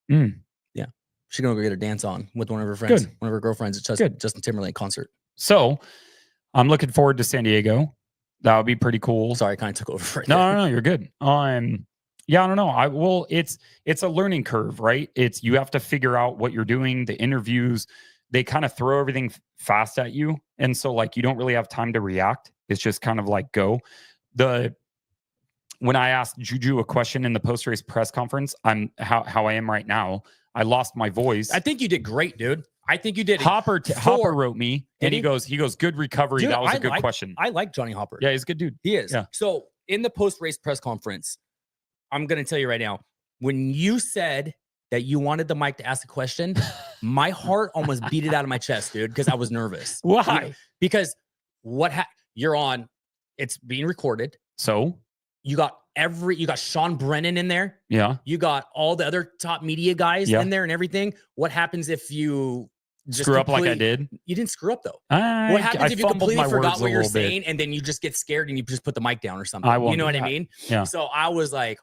Yeah. She's gonna go get her dance on with one of her friends, Good. one of her girlfriends at Justin Timberlake concert. So I'm looking forward to San Diego. That would be pretty cool. Sorry, I kind of took over. No, you're good. Yeah, I don't know. It's a learning curve, right? You have to figure out what you're doing. The interviews, they kind of throw everything fast at you, and so like you don't really have time to react. It's just kind of like go. When I asked Juju a question in the post-race press conference, I'm how I am right now. I lost my voice. I think you did great, dude. I think you did. Hopper wrote me, and he goes, good recovery. Dude, that was a good question. I like Johnny Hopper. Yeah, he's a good dude. He is. Yeah. So in the post-race press conference, I'm going to tell you right now, when you said that you wanted the mic to ask a question, my heart almost beat it out of my chest, dude, because I was nervous. Why? Because you're on, it's being recorded. So you got Sean Brennan in there. Yeah. You got all the other top media guys in there and everything. What happens if you screw up like I did? You didn't screw up though. What happens if you completely forgot what you're saying and then you just get scared and you just put the mic down or something? You know what I mean? Yeah. So I was like,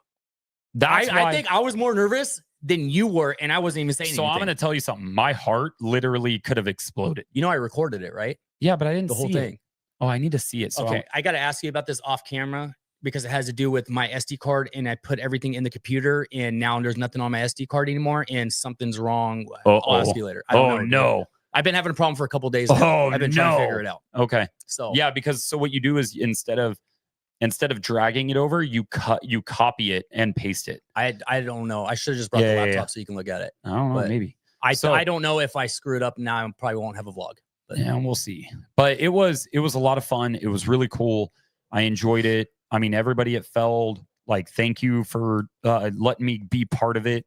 I think I was more nervous than you were, and I wasn't even saying anything. So I'm going to tell you something. My heart literally could have exploded. You know, I recorded it, right? Yeah, but I didn't the whole see thing. It. Oh, I need to see it. So okay, I got to ask you about this off camera because it has to do with my SD card, and I put everything in the computer, and now there's nothing on my SD card anymore, and something's wrong. I'll ask you later. I don't know, no. I've been having a problem for a couple of days now. I've been trying to figure it out. Okay. So yeah, because what you do is instead of dragging it over, you copy it and paste it. I don't know. I should have just brought the laptop so you can look at it. I don't know, maybe. I don't know if I screw it up now. I probably won't have a vlog. But. Yeah, we'll see. But it was a lot of fun. It was really cool. I enjoyed it. I mean, everybody at Feld, like, thank you for letting me be part of it.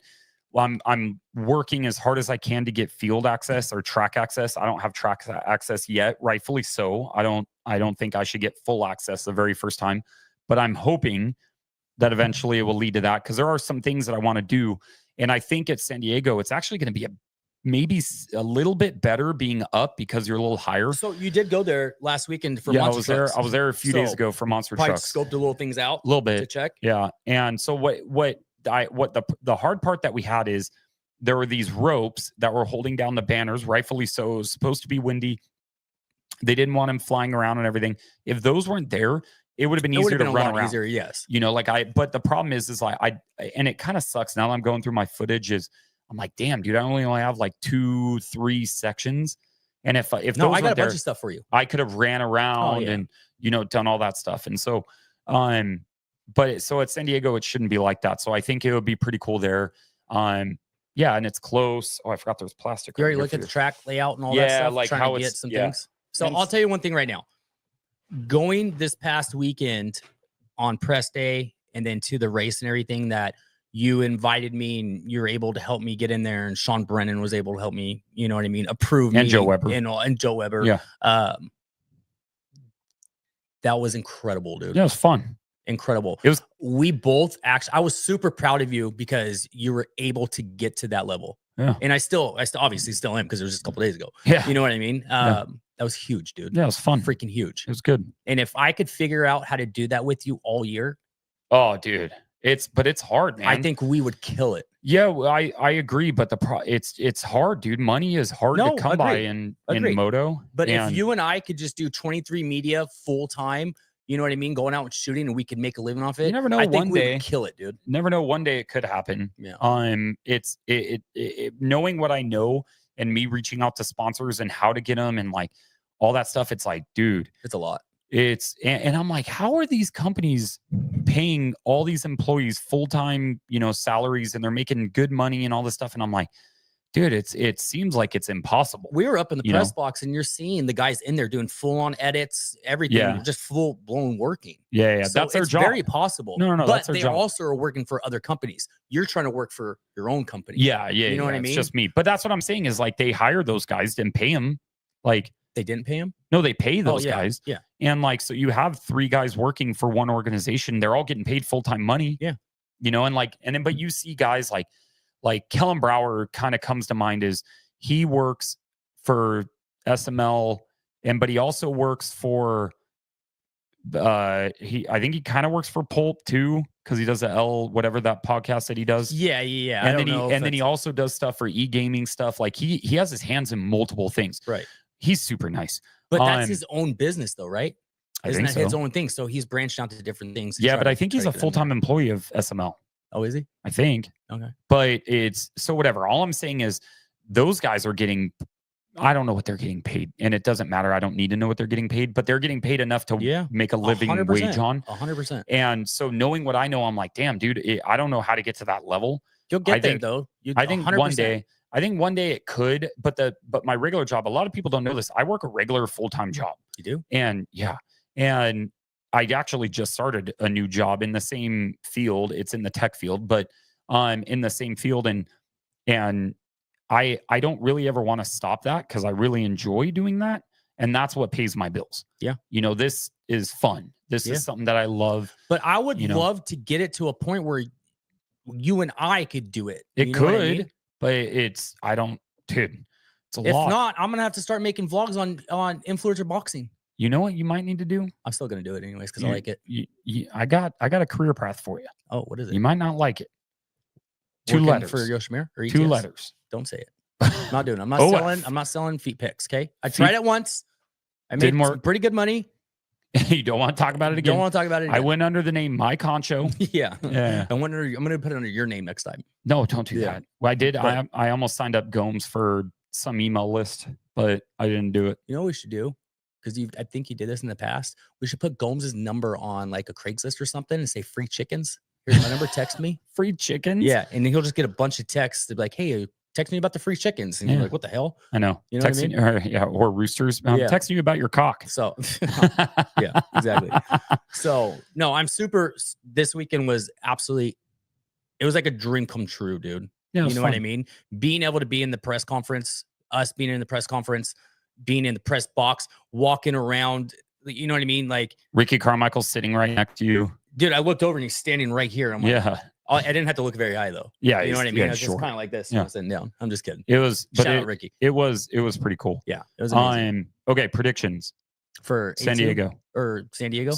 I'm working as hard as I can to get field access or track access. I don't have track access yet, rightfully so. I don't think I should get full access the very first time, but I'm hoping that eventually it will lead to that because there are some things that I want to do. And I think at San Diego, it's actually going to be maybe a little bit better being up because you're a little higher. So you did go there last weekend for Monster Trucks. I was there a few days ago for Monster Trucks. Scoped the little things out a little bit to check. Yeah. And so what the hard part that we had is there were these ropes that were holding down the banners, rightfully so. It was supposed to be windy. They didn't want him flying around and everything. If those weren't there, it would have been easier to run around. Easier, yes. You know, but the problem is like and it kind of sucks now that I'm going through my footage is I'm like, damn, dude, I only have like 2-3 sections. And if I got a bunch of stuff for you. I could have ran around and, done all that stuff. And so, so at San Diego, it shouldn't be like that. So I think it would be pretty cool there. Yeah, and it's close. Oh, I forgot there's plastic. You already looked at the track layout and all that stuff? Like trying how to get it's some things. So I'll tell you one thing right now. Going this past weekend on press day and then to the race and everything that you invited me and you were able to help me get in there and Sean Brennan was able to help me, you know what I mean? Approve me. And Joe Weber. And Joe Weber. Yeah. That was incredible, dude. Yeah, it was fun. Incredible. We both I was super proud of you because you were able to get to that level. Yeah. And I still obviously still am because it was just a couple days ago. Yeah. You know what I mean? That was huge, dude. Yeah, it was fun. Freaking huge. It was good. And if I could figure out how to do that with you all year. Oh, dude. It's hard, man. I think we would kill it. Yeah, I agree, but it's hard, dude. Money is hard to come by in Moto. But if you and I could just do 23 media full time, you know what I mean, going out and shooting, and we could make a living off it. You never know. I think we would kill it, dude. Never know. One day it could happen. Yeah. It's knowing what I know and me reaching out to sponsors and how to get them and like all that stuff. It's like, dude, it's a lot. And I'm like, how are these companies paying all these employees full-time, salaries, and they're making good money and all this stuff? And I'm like, dude, it seems like it's impossible. We were up in the press box and you're seeing the guys in there doing full-on edits, everything, just full-blown working. Yeah. So that's their job. Very possible. No, but that's their they job. Also are working for other companies. You're trying to work for your own company. Yeah. You know what I mean? It's just me. But that's what I'm saying is like they hire those guys, didn't pay them. Like they didn't pay him? No, they pay those guys. Yeah. And like, so you have 3 guys working for one organization. They're all getting paid full-time money. Yeah. But you see guys like Kellen Brower kind of comes to mind is he works for SML but he also works for I think he kind of works for Pulp too, because he does the L whatever that podcast that he does. Yeah. And then he also does stuff for e-gaming stuff. Like he has his hands in multiple things. Right. He's super nice. But that's his own business though, right? Isn't that his own thing? So he's branched out to different things. Yeah, but I think he's a full-time employee of SML. Oh, is he? I think. Okay. But it's so whatever. All I'm saying is those guys are getting, I don't know what they're getting paid. And it doesn't matter. I don't need to know what they're getting paid, but they're getting paid enough to make a living 100%, wage on. 100%. And so knowing what I know, I'm like, damn, dude, I don't know how to get to that level. You'll get there though. I think 100%. one day it could, but my regular job, a lot of people don't know this. I work a regular full-time job. You do? And yeah. And I actually just started a new job in the same field. It's in the tech field, but in the same field. And I don't really ever want to stop that because I really enjoy doing that. And that's what pays my bills. Yeah. This is fun. This is something that I love. But I would love to get it to a point where you and I could do it. It could, but it's a lot. If not, I'm going to have to start making vlogs on influencer boxing. You know what you might need to do? I'm still going to do it anyways because I like it. I got a career path for you. Oh, what is it? You might not like it. Working 2 letters for Yoshimir or ETS? 2 letters. Don't say it. I'm not doing it. I'm not selling feet pics. Okay. I tried it once. I made some pretty good money. You don't want to talk about it again. Don't want to talk about it again. I went under the name My Concho. Yeah. I'm going to put it under your name next time. No, don't do that. Well, I did. But I almost signed up Gomes for some email list, but I didn't do it. You know what we should do? Because I think you did this in the past. We should put Gomes' number on like a Craigslist or something and say free chickens. Here's my number. Text me. Free chickens? Yeah. And then he'll just get a bunch of texts to be like, hey, text me about the free chickens. And you're like, what the hell? I know. You know texting, what I mean? Or roosters. I'm texting you about your cock. So, yeah, exactly. So, no, I'm super. This weekend was absolutely, it was like a dream come true, dude. Yeah, you know what I mean? Being able to be in the press conference, us being in the press conference, being in the press box, walking around, you know what I mean? Like Ricky Carmichael's sitting right next to you. Dude, I looked over and he's standing right here. I'm like, yeah. I didn't have to look very high though. Yeah. You know what I mean? I was sure. just kind of like this, sitting down. I'm just kidding. It was, shout out Ricky. It was pretty cool. Yeah. It was amazing. Okay. Predictions for San Diego. San Diego?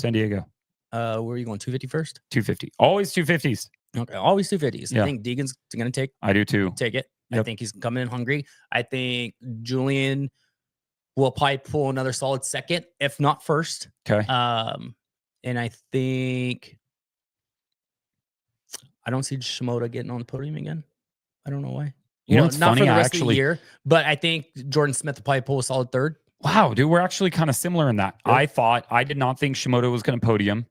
Where are you going? 250 first? 250. Always 250s. Okay. Always 250s. Yeah. I think Deegan's going to take. I do too. Take it. Yep. I think he's coming in hungry. I think Julian will probably pull another solid second, if not first. Okay. And I think I don't see Shimoda getting on the podium again. I don't know why. You know, it's not funny. For the rest of the year, but I think Jordan Smith will probably pull a solid third. Wow, dude, we're actually kind of similar in that. Yep. I did not think Shimoda was going to podium.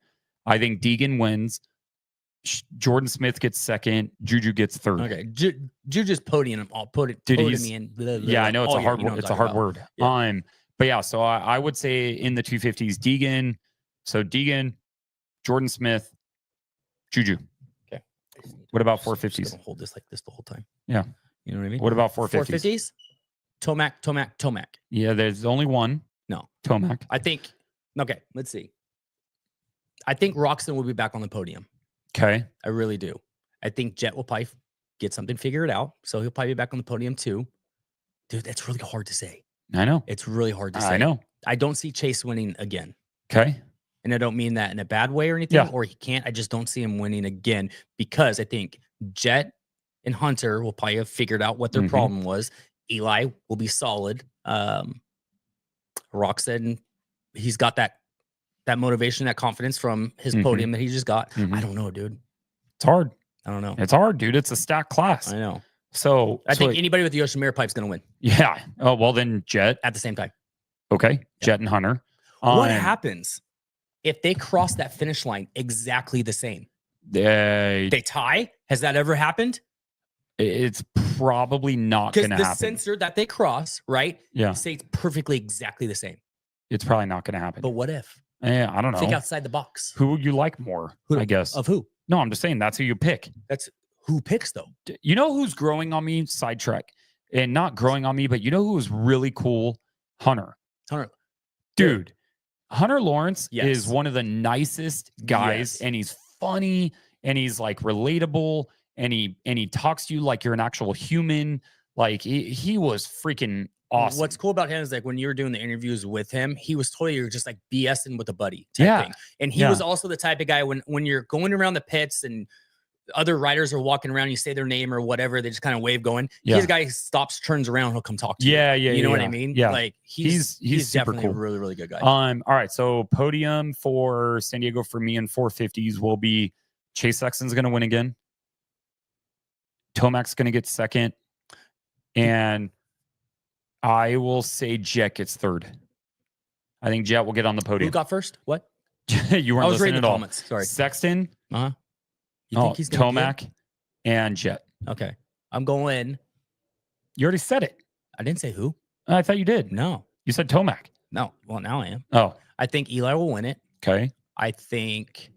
I think Deegan wins. Jordan Smith gets second. Juju gets third. Okay, Juju's podium. I'll put it. Dude, in. Yeah, I know it's a hard word. It's a hard word. Yeah. But yeah, so I would say in the 250s, Deegan. So Deegan, Jordan Smith, Juju. Okay. What about 450s? Gonna hold this like this the whole time. Yeah. You know what I mean? What about 450s? 450s? Tomac. Yeah, there's only one. No. Tomac. I think. Okay, let's see. I think Roxton will be back on the podium. Okay. I really do. I think Jet will probably get something figured out. So he'll probably be back on the podium too. Dude, that's really hard to say. I know. It's really hard to say. I know. I don't see Chase winning again. Okay. And I don't mean that in a bad way or anything, or he can't. I just don't see him winning again because I think Jet and Hunter will probably have figured out what their problem was. Eli will be solid. Roxanne, he's got that motivation, that confidence from his podium that he just got. I don't know, dude. It's hard. I don't know. It's hard, dude. It's a stacked class. I know. So I think anybody with the Yoshimura pipe's going to win. Yeah. Oh, well then Jet. At the same time. Okay. Yeah. Jet and Hunter. What happens if they cross that finish line exactly the same? They tie? Has that ever happened? It's probably not going to happen. Because the sensor that they cross, right? Yeah. Say it's perfectly exactly the same. It's probably not going to happen. But what if? Yeah, I don't know. Think outside the box. Who would you like more? I guess. Of who? No, I'm just saying that's who you pick. That's who picks though. You know who's growing on me? Sidetrack. And not growing on me, but you know who was really cool? Hunter. Dude. Hunter Lawrence is one of the nicest guys, and he's funny, and he's like relatable, and he talks to you like you're an actual human. Like he was freaking awesome. What's cool about him is like when you were doing the interviews with him, he was totally just like BSing with a buddy type thing. And he was also the type of guy when you're going around the pits and other riders are walking around, you say their name or whatever, they just kind of wave going. He's a guy who stops, turns around, he'll come talk to you. You know what I mean? Yeah. Like he's super definitely cool. a really, really good guy. All right. So podium for San Diego for me in 450s will be Chase Sexton's going to win again. Tomac's going to get second. And I will say Jet gets third. I think Jet will get on the podium. Who got first? What? You weren't listening at all. Comments. Sorry. Sexton. You think he's going to Tomac and Jet. Okay. I'm going. You already said it. I didn't say who. I thought you did. No. You said Tomac. No. Well, now I am. Oh. I think Eli will win it. Okay. I think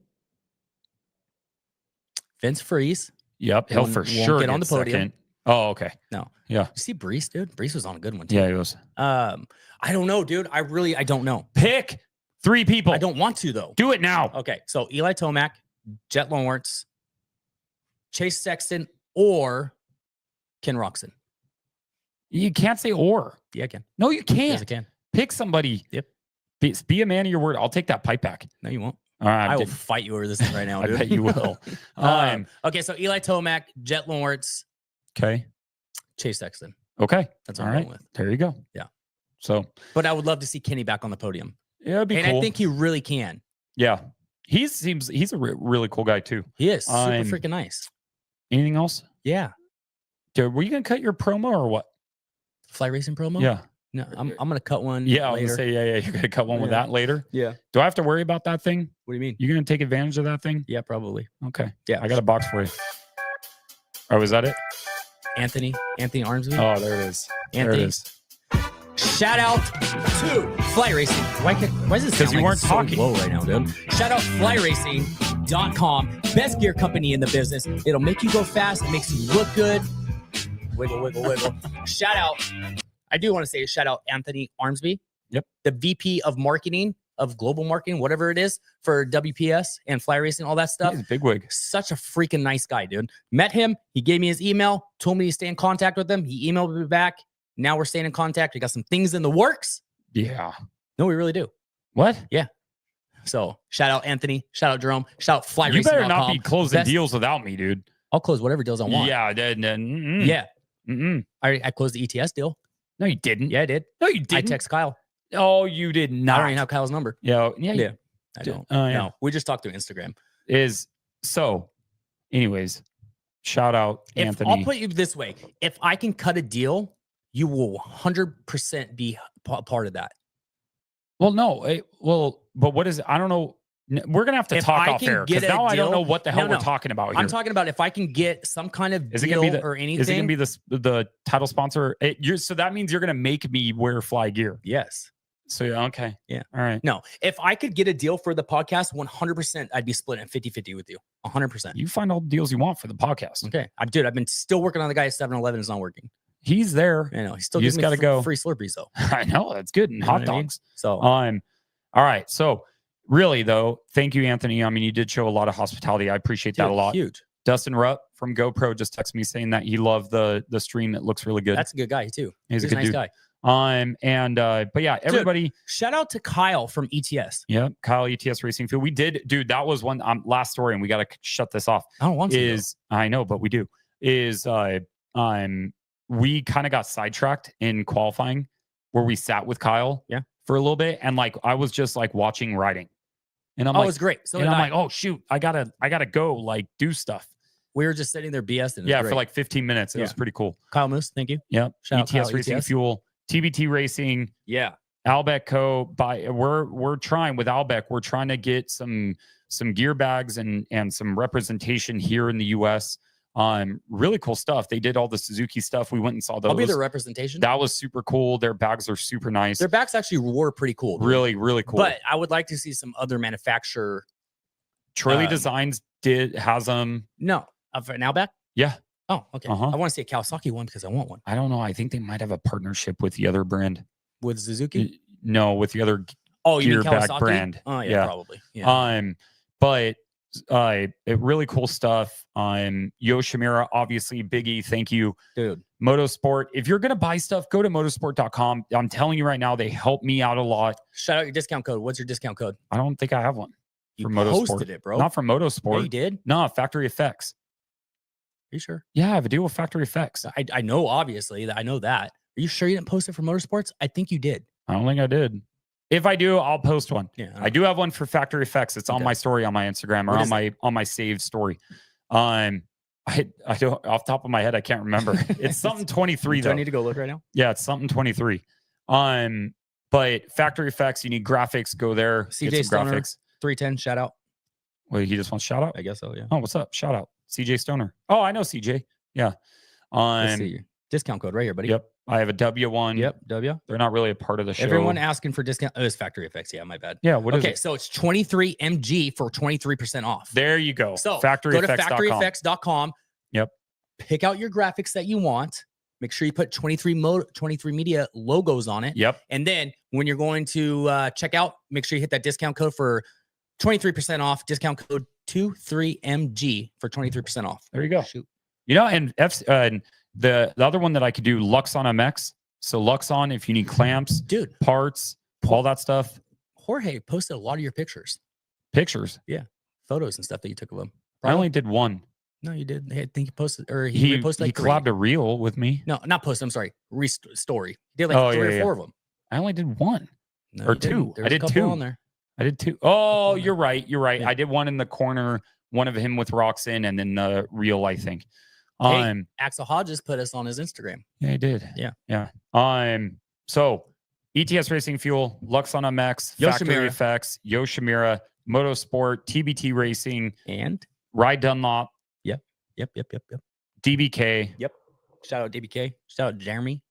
Vince Freeze. Yep. He'll for sure get on the podium. Second. Oh, okay. No. Yeah. You see Brees, dude? Brees was on a good one, too. Yeah, he was. I don't know, dude. I don't know. Pick 3 people. I don't want to, though. Do it now. Okay. So Eli Tomac, Jet Lawrence, Chase Sexton, or Ken Roxon. You can't say or. Yeah, I can. No, you can't. Yes, I can. Pick somebody. Yep. Be a man of your word. I'll take that pipe back. No, you won't. All right. I will fight you over this right now, dude. I bet you will. Okay, so Eli Tomac, Jet Lawrence, okay. Chase Sexton. Okay. That's what I'm going with. There you go. Yeah. So, but I would love to see Kenny back on the podium. Yeah, it'd be and cool. I think he really can. Yeah. He's a really cool guy too. He is super freaking nice. Anything else? Yeah. Dude, were you gonna cut your promo or what? Fly racing promo? Yeah. No, I'm gonna cut one. Yeah, later. I was gonna say, yeah, you're gonna cut one with that later. Yeah. Do I have to worry about that thing? What do you mean? You gonna take advantage of that thing? Yeah, probably. Okay. Yeah. I got a box for you. Oh, was that it? Anthony Armsby. Oh, there it is. Anthony. There it is. Shout out to Fly Racing. Why is this? Because you weren't talking low right now, dude. Shout out flyracing.com. Best gear company in the business. It'll make you go fast. It makes you look good. Wiggle, wiggle, wiggle. Shout out. I do want to say a shout out Anthony Armsby. Yep. The VP of marketing, of global marketing, whatever it is, for WPS and Fly Racing, all that stuff. He's a bigwig. Such a freaking nice guy, dude. Met him. He gave me his email, told me to stay in contact with him. He emailed me back. Now we're staying in contact. We got some things in the works. Yeah. No, we really do. What? Yeah. So shout out Anthony. Shout out Jerome. Shout out Fly You better not be closing deals without me, dude. I'll close whatever deals I want. Yeah. Yeah. I closed the ETS deal. No, you didn't. Yeah, I did. No, you didn't. I text Kyle. Oh, you did not. I don't even have Kyle's number. Yeah. I don't. No, we just talked through Instagram. Anyways, shout out Anthony. I'll put you this way. If I can cut a deal, you will 100% be part of that. Well, no. But what is it? I don't know. We're going to have to talk off air because now I don't know what the hell we're talking about here. I'm talking about if I can get some kind of deal or anything. Is it going to be the title sponsor? So that means you're going to make me wear Fly gear. Yes. So, okay. Yeah. All right. No, if I could get a deal for the podcast, 100%, I'd be splitting 50-50 with you. 100%. You find all the deals you want for the podcast. Okay. I've been still working on the guy at 7-Eleven. It's not working. He's there. I know. He still gives me free Slurpees, though. I know. That's good. And hot dogs. So, all right. So, really, though, thank you, Anthony. I mean, you did show a lot of hospitality. I appreciate that a lot. Huge. Dustin Rupp from GoPro just texted me saying that he loved the stream. It looks really good. That's a good guy, too. He's a good nice guy. But yeah, everybody. Dude, shout out to Kyle from ETS. Yeah, Kyle, ETS Racing Field. We did, dude. That was one last story, and we got to shut this off. I don't want to. I know, but we do. We kind of got sidetracked in qualifying, where we sat with Kyle, for a little bit, and I was just watching riding, and I'm it was great. So and I'm like, oh shoot, I gotta go do stuff. We were just sitting there BSing. Yeah, for 15 minutes. It was pretty cool. Kyle Moose, thank you. Yeah, ETS Racing Fuel, TBT Racing. Yeah, Albeck Co. We're trying with Albeck. We're trying to get some gear bags and some representation here in the U.S. Really cool stuff. They did all the Suzuki stuff. We went and saw those. I'll be their representation. That was super cool. Their bags are super nice. Their bags actually were pretty cool. Dude. Really, really cool. But I would like to see some other manufacturer. Trolley Designs has them. No, for an Albeck. Yeah. Oh, okay. I want to see a Kawasaki one because I want one. I don't know. I think they might have a partnership with the other brand. With Suzuki? No, with the other you mean gear bag Kawasaki? brand. Oh, yeah, probably. Yeah. But Really cool stuff. Yoshimura, obviously, Biggie, thank you. Dude. Motosport. If you're going to buy stuff, go to motosport.com. I'm telling you right now, they help me out a lot. Shout out your discount code. What's your discount code? I don't think I have one. You for posted Motosport. it, bro. Not for Motosport. Yeah, you did? No, Factory Effects. Are you sure? Yeah, I have a deal with Factory Effects. I know, obviously, that I know that. Are you sure you didn't post it for Motorsports? I think you did. I don't think I did. If I do, I'll post one. Yeah, I do have one for Factory Effects. It's on my story on my Instagram or on my saved story. I don't, off the top of my head, I can't remember. It's something 23 Do though. I need to go look right now? Yeah, it's something 23. But Factory Effects, you need graphics, go there. CJ get some Stoner, graphics. 310, shout out. Wait, he just wants shout out? I guess so, yeah. Oh, what's up? Shout out. CJ Stoner. Oh, I know CJ. Yeah. Let's see. Discount code right here, buddy. Yep. I have a W1. Yep. W. They're not really a part of the show. Everyone asking for discount. Oh, it's Factory Effects. Yeah, my bad. Yeah. What is it? Okay, so it's 23 MG for 23% off. There you go. So go to factoryeffects.com. Yep. Pick out your graphics that you want. Make sure you put 23 Media logos on it. Yep. And then when you're going to check out, make sure you hit that discount code for 23% off. Discount code 23MG for 23% off. There you go. Shoot. You know, and the other one that I could do, Luxon MX. So Luxon, if you need clamps, dude, parts, all that stuff. Jorge posted a lot of your pictures. Pictures? Yeah. Photos and stuff that you took of them. Probably. I only did one. No, you did. I think he posted, or he posted like he collabed a reel with me. No, not posted. I'm sorry. Story. He did like three or four of them. I only did one or two. I did two. On there. I did two. Oh, you're right. You're right. Yeah. I did one in the corner, one of him with Roxanne, and then the reel, I think. Hey, Axel Hodges put us on his Instagram. Yeah, he did. Yeah. Yeah. So ETS Racing Fuel, Luxon MX, Factory Effects, Yoshimura, Motosport, TBT Racing, and Ride Dunlop. Yep. DBK. Yep. Shout out DBK. Shout out Jeremy.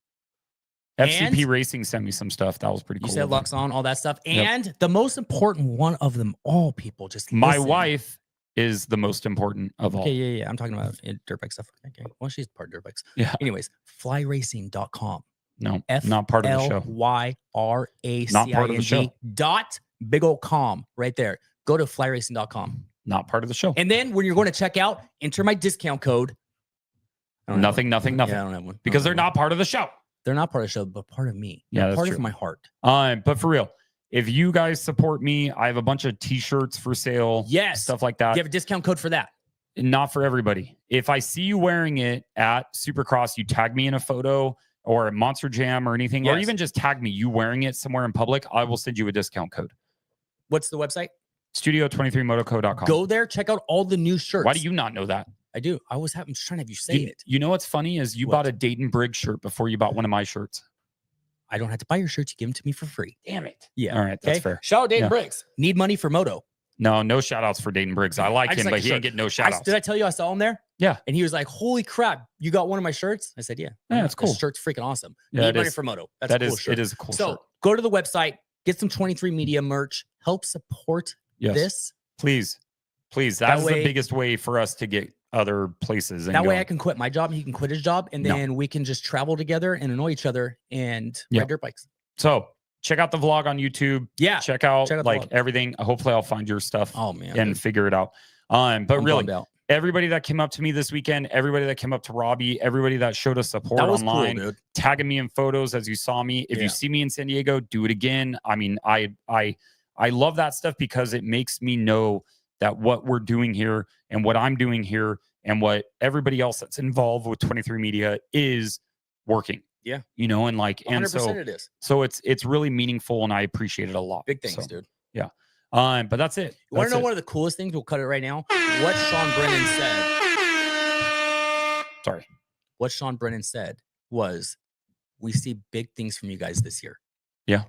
FCP Racing sent me some stuff. That was pretty cool. You said Luxon, all that stuff. And the most important one of them all, people, just my wife is the most important of all. Okay, yeah. I'm talking about dirt bike stuff. Okay. Well, she's part of dirt bikes. Yeah. Anyways, flyracing.com. No, not part of the show. FLYRACING. Not part of the show. Big ol' com right there. Go to flyracing.com. Not part of the show. And then when you're going to check out, enter my discount code. Nothing. Yeah, I don't have one. Because they're not part of the show. They're not part of the show, but part of me. Yeah, that's part true. of my heart. But for real, if you guys support me, I have a bunch of t-shirts for sale. Yes. Stuff like that. Do you have a discount code for that? Not for everybody. If I see you wearing it at Supercross, you tag me in a photo or a Monster Jam or anything, or even just tag me you wearing it somewhere in public, I will send you a discount code. What's the website? Studio23motoco.com. Go there, check out all the new shirts. Why do you not know that? I do. I was trying to have you say it. You know what's funny is you bought a Dayton Briggs shirt before you bought one of my shirts. I don't have to buy your shirts. You give them to me for free. Damn it. Yeah. All right. That's fair. Shout out Dayton Briggs. Need money for Moto. No shout outs for Dayton Briggs. I like him, but he ain't getting no shout outs. Did I tell you I saw him there? Yeah. And he was like, holy crap, you got one of my shirts? I said, yeah. Yeah, it's cool. This shirt's freaking awson. Yeah, Need money for Moto. That's a cool shirt. It is a cool shirt. So go to the website, get some 23 Media merch, help support this. Please. That's the biggest way for us to get other places. That way I can quit my job and he can quit his job. And then we can just travel together and annoy each other and ride dirt bikes. So check out the vlog on YouTube. Yeah. Check out like everything. Hopefully I'll find your stuff and figure it out. But really, everybody that came up to me this weekend, everybody that came up to Robbie, everybody that showed us support online, cool, tagging me in photos as you saw me. If you see me in San Diego, do it again. I mean, I love that stuff because it makes me know that what we're doing here and what I'm doing here and what everybody else that's involved with 23 Media is working. Yeah. You know, and like, and so it is. So it's really meaningful and I appreciate it a lot. Big things, dude. Yeah. But that's it. You want to know one of the coolest things? We'll cut it right now. What Sean Brennan said. Sorry. What Sean Brennan said was, we see big things from you guys this year. Yeah.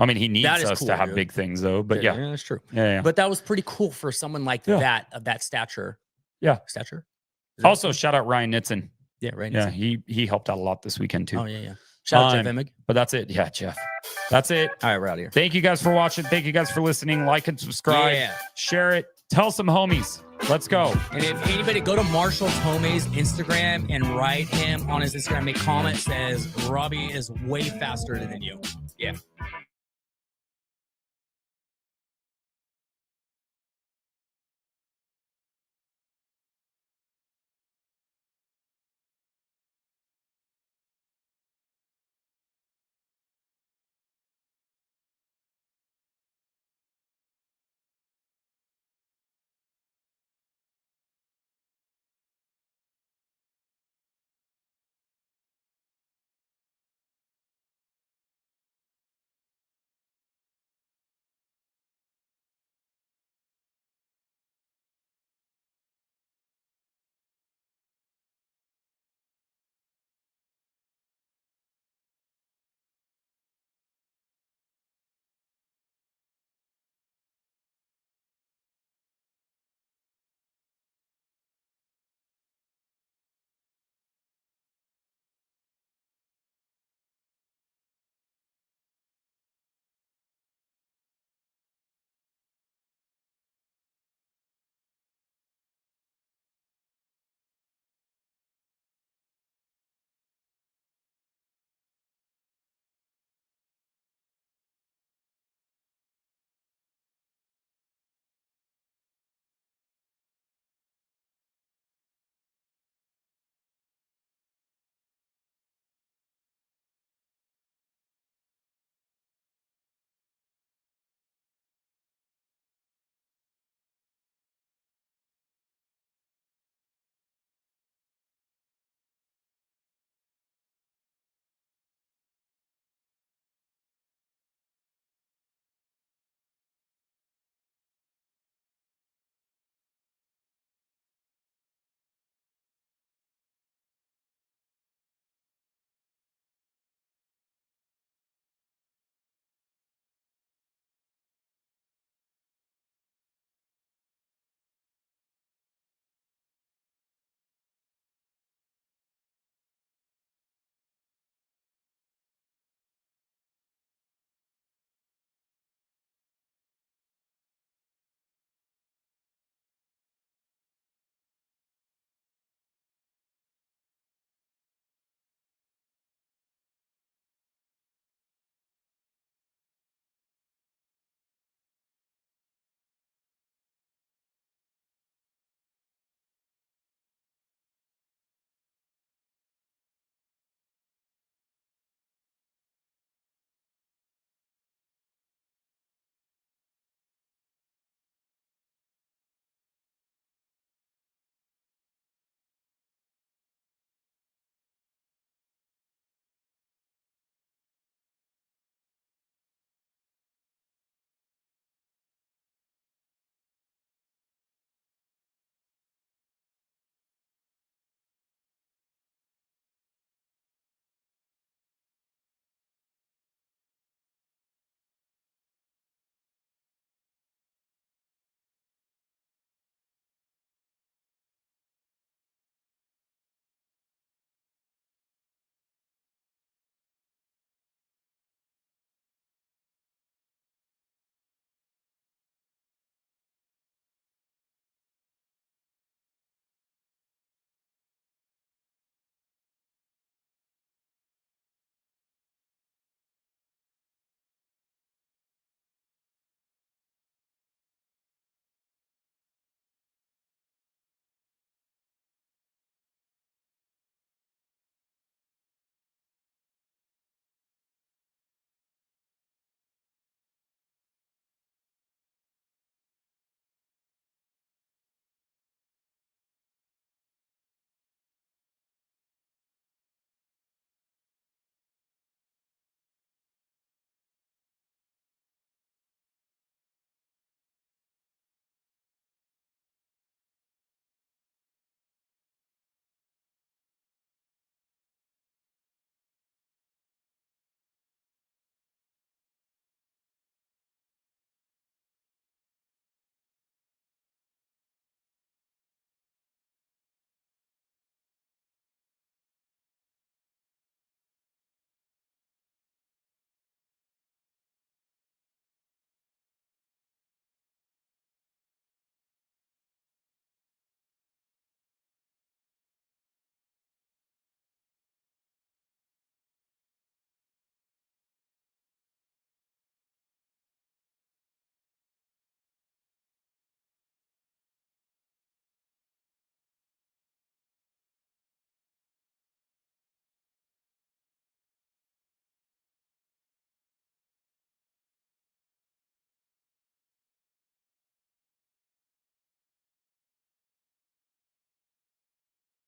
I mean, he needs us to have big things, though. But yeah, that's true. Yeah. But that was pretty cool for someone like that, of that stature. Yeah. Stature. Also, shout out Ryan Nitzen. Yeah, right. Yeah, he helped out a lot this weekend, too. Oh, yeah. Shout out Jeff Emig. But that's it. Yeah, Jeff. That's it. All right, we're out of here. Thank you guys for watching. Thank you guys for listening. Like and subscribe. Yeah. Share it. Tell some homies. Let's go. And if anybody go to Marshall Tomei's Instagram and write him on his Instagram, make comment says Robbie is way faster than you. Yeah.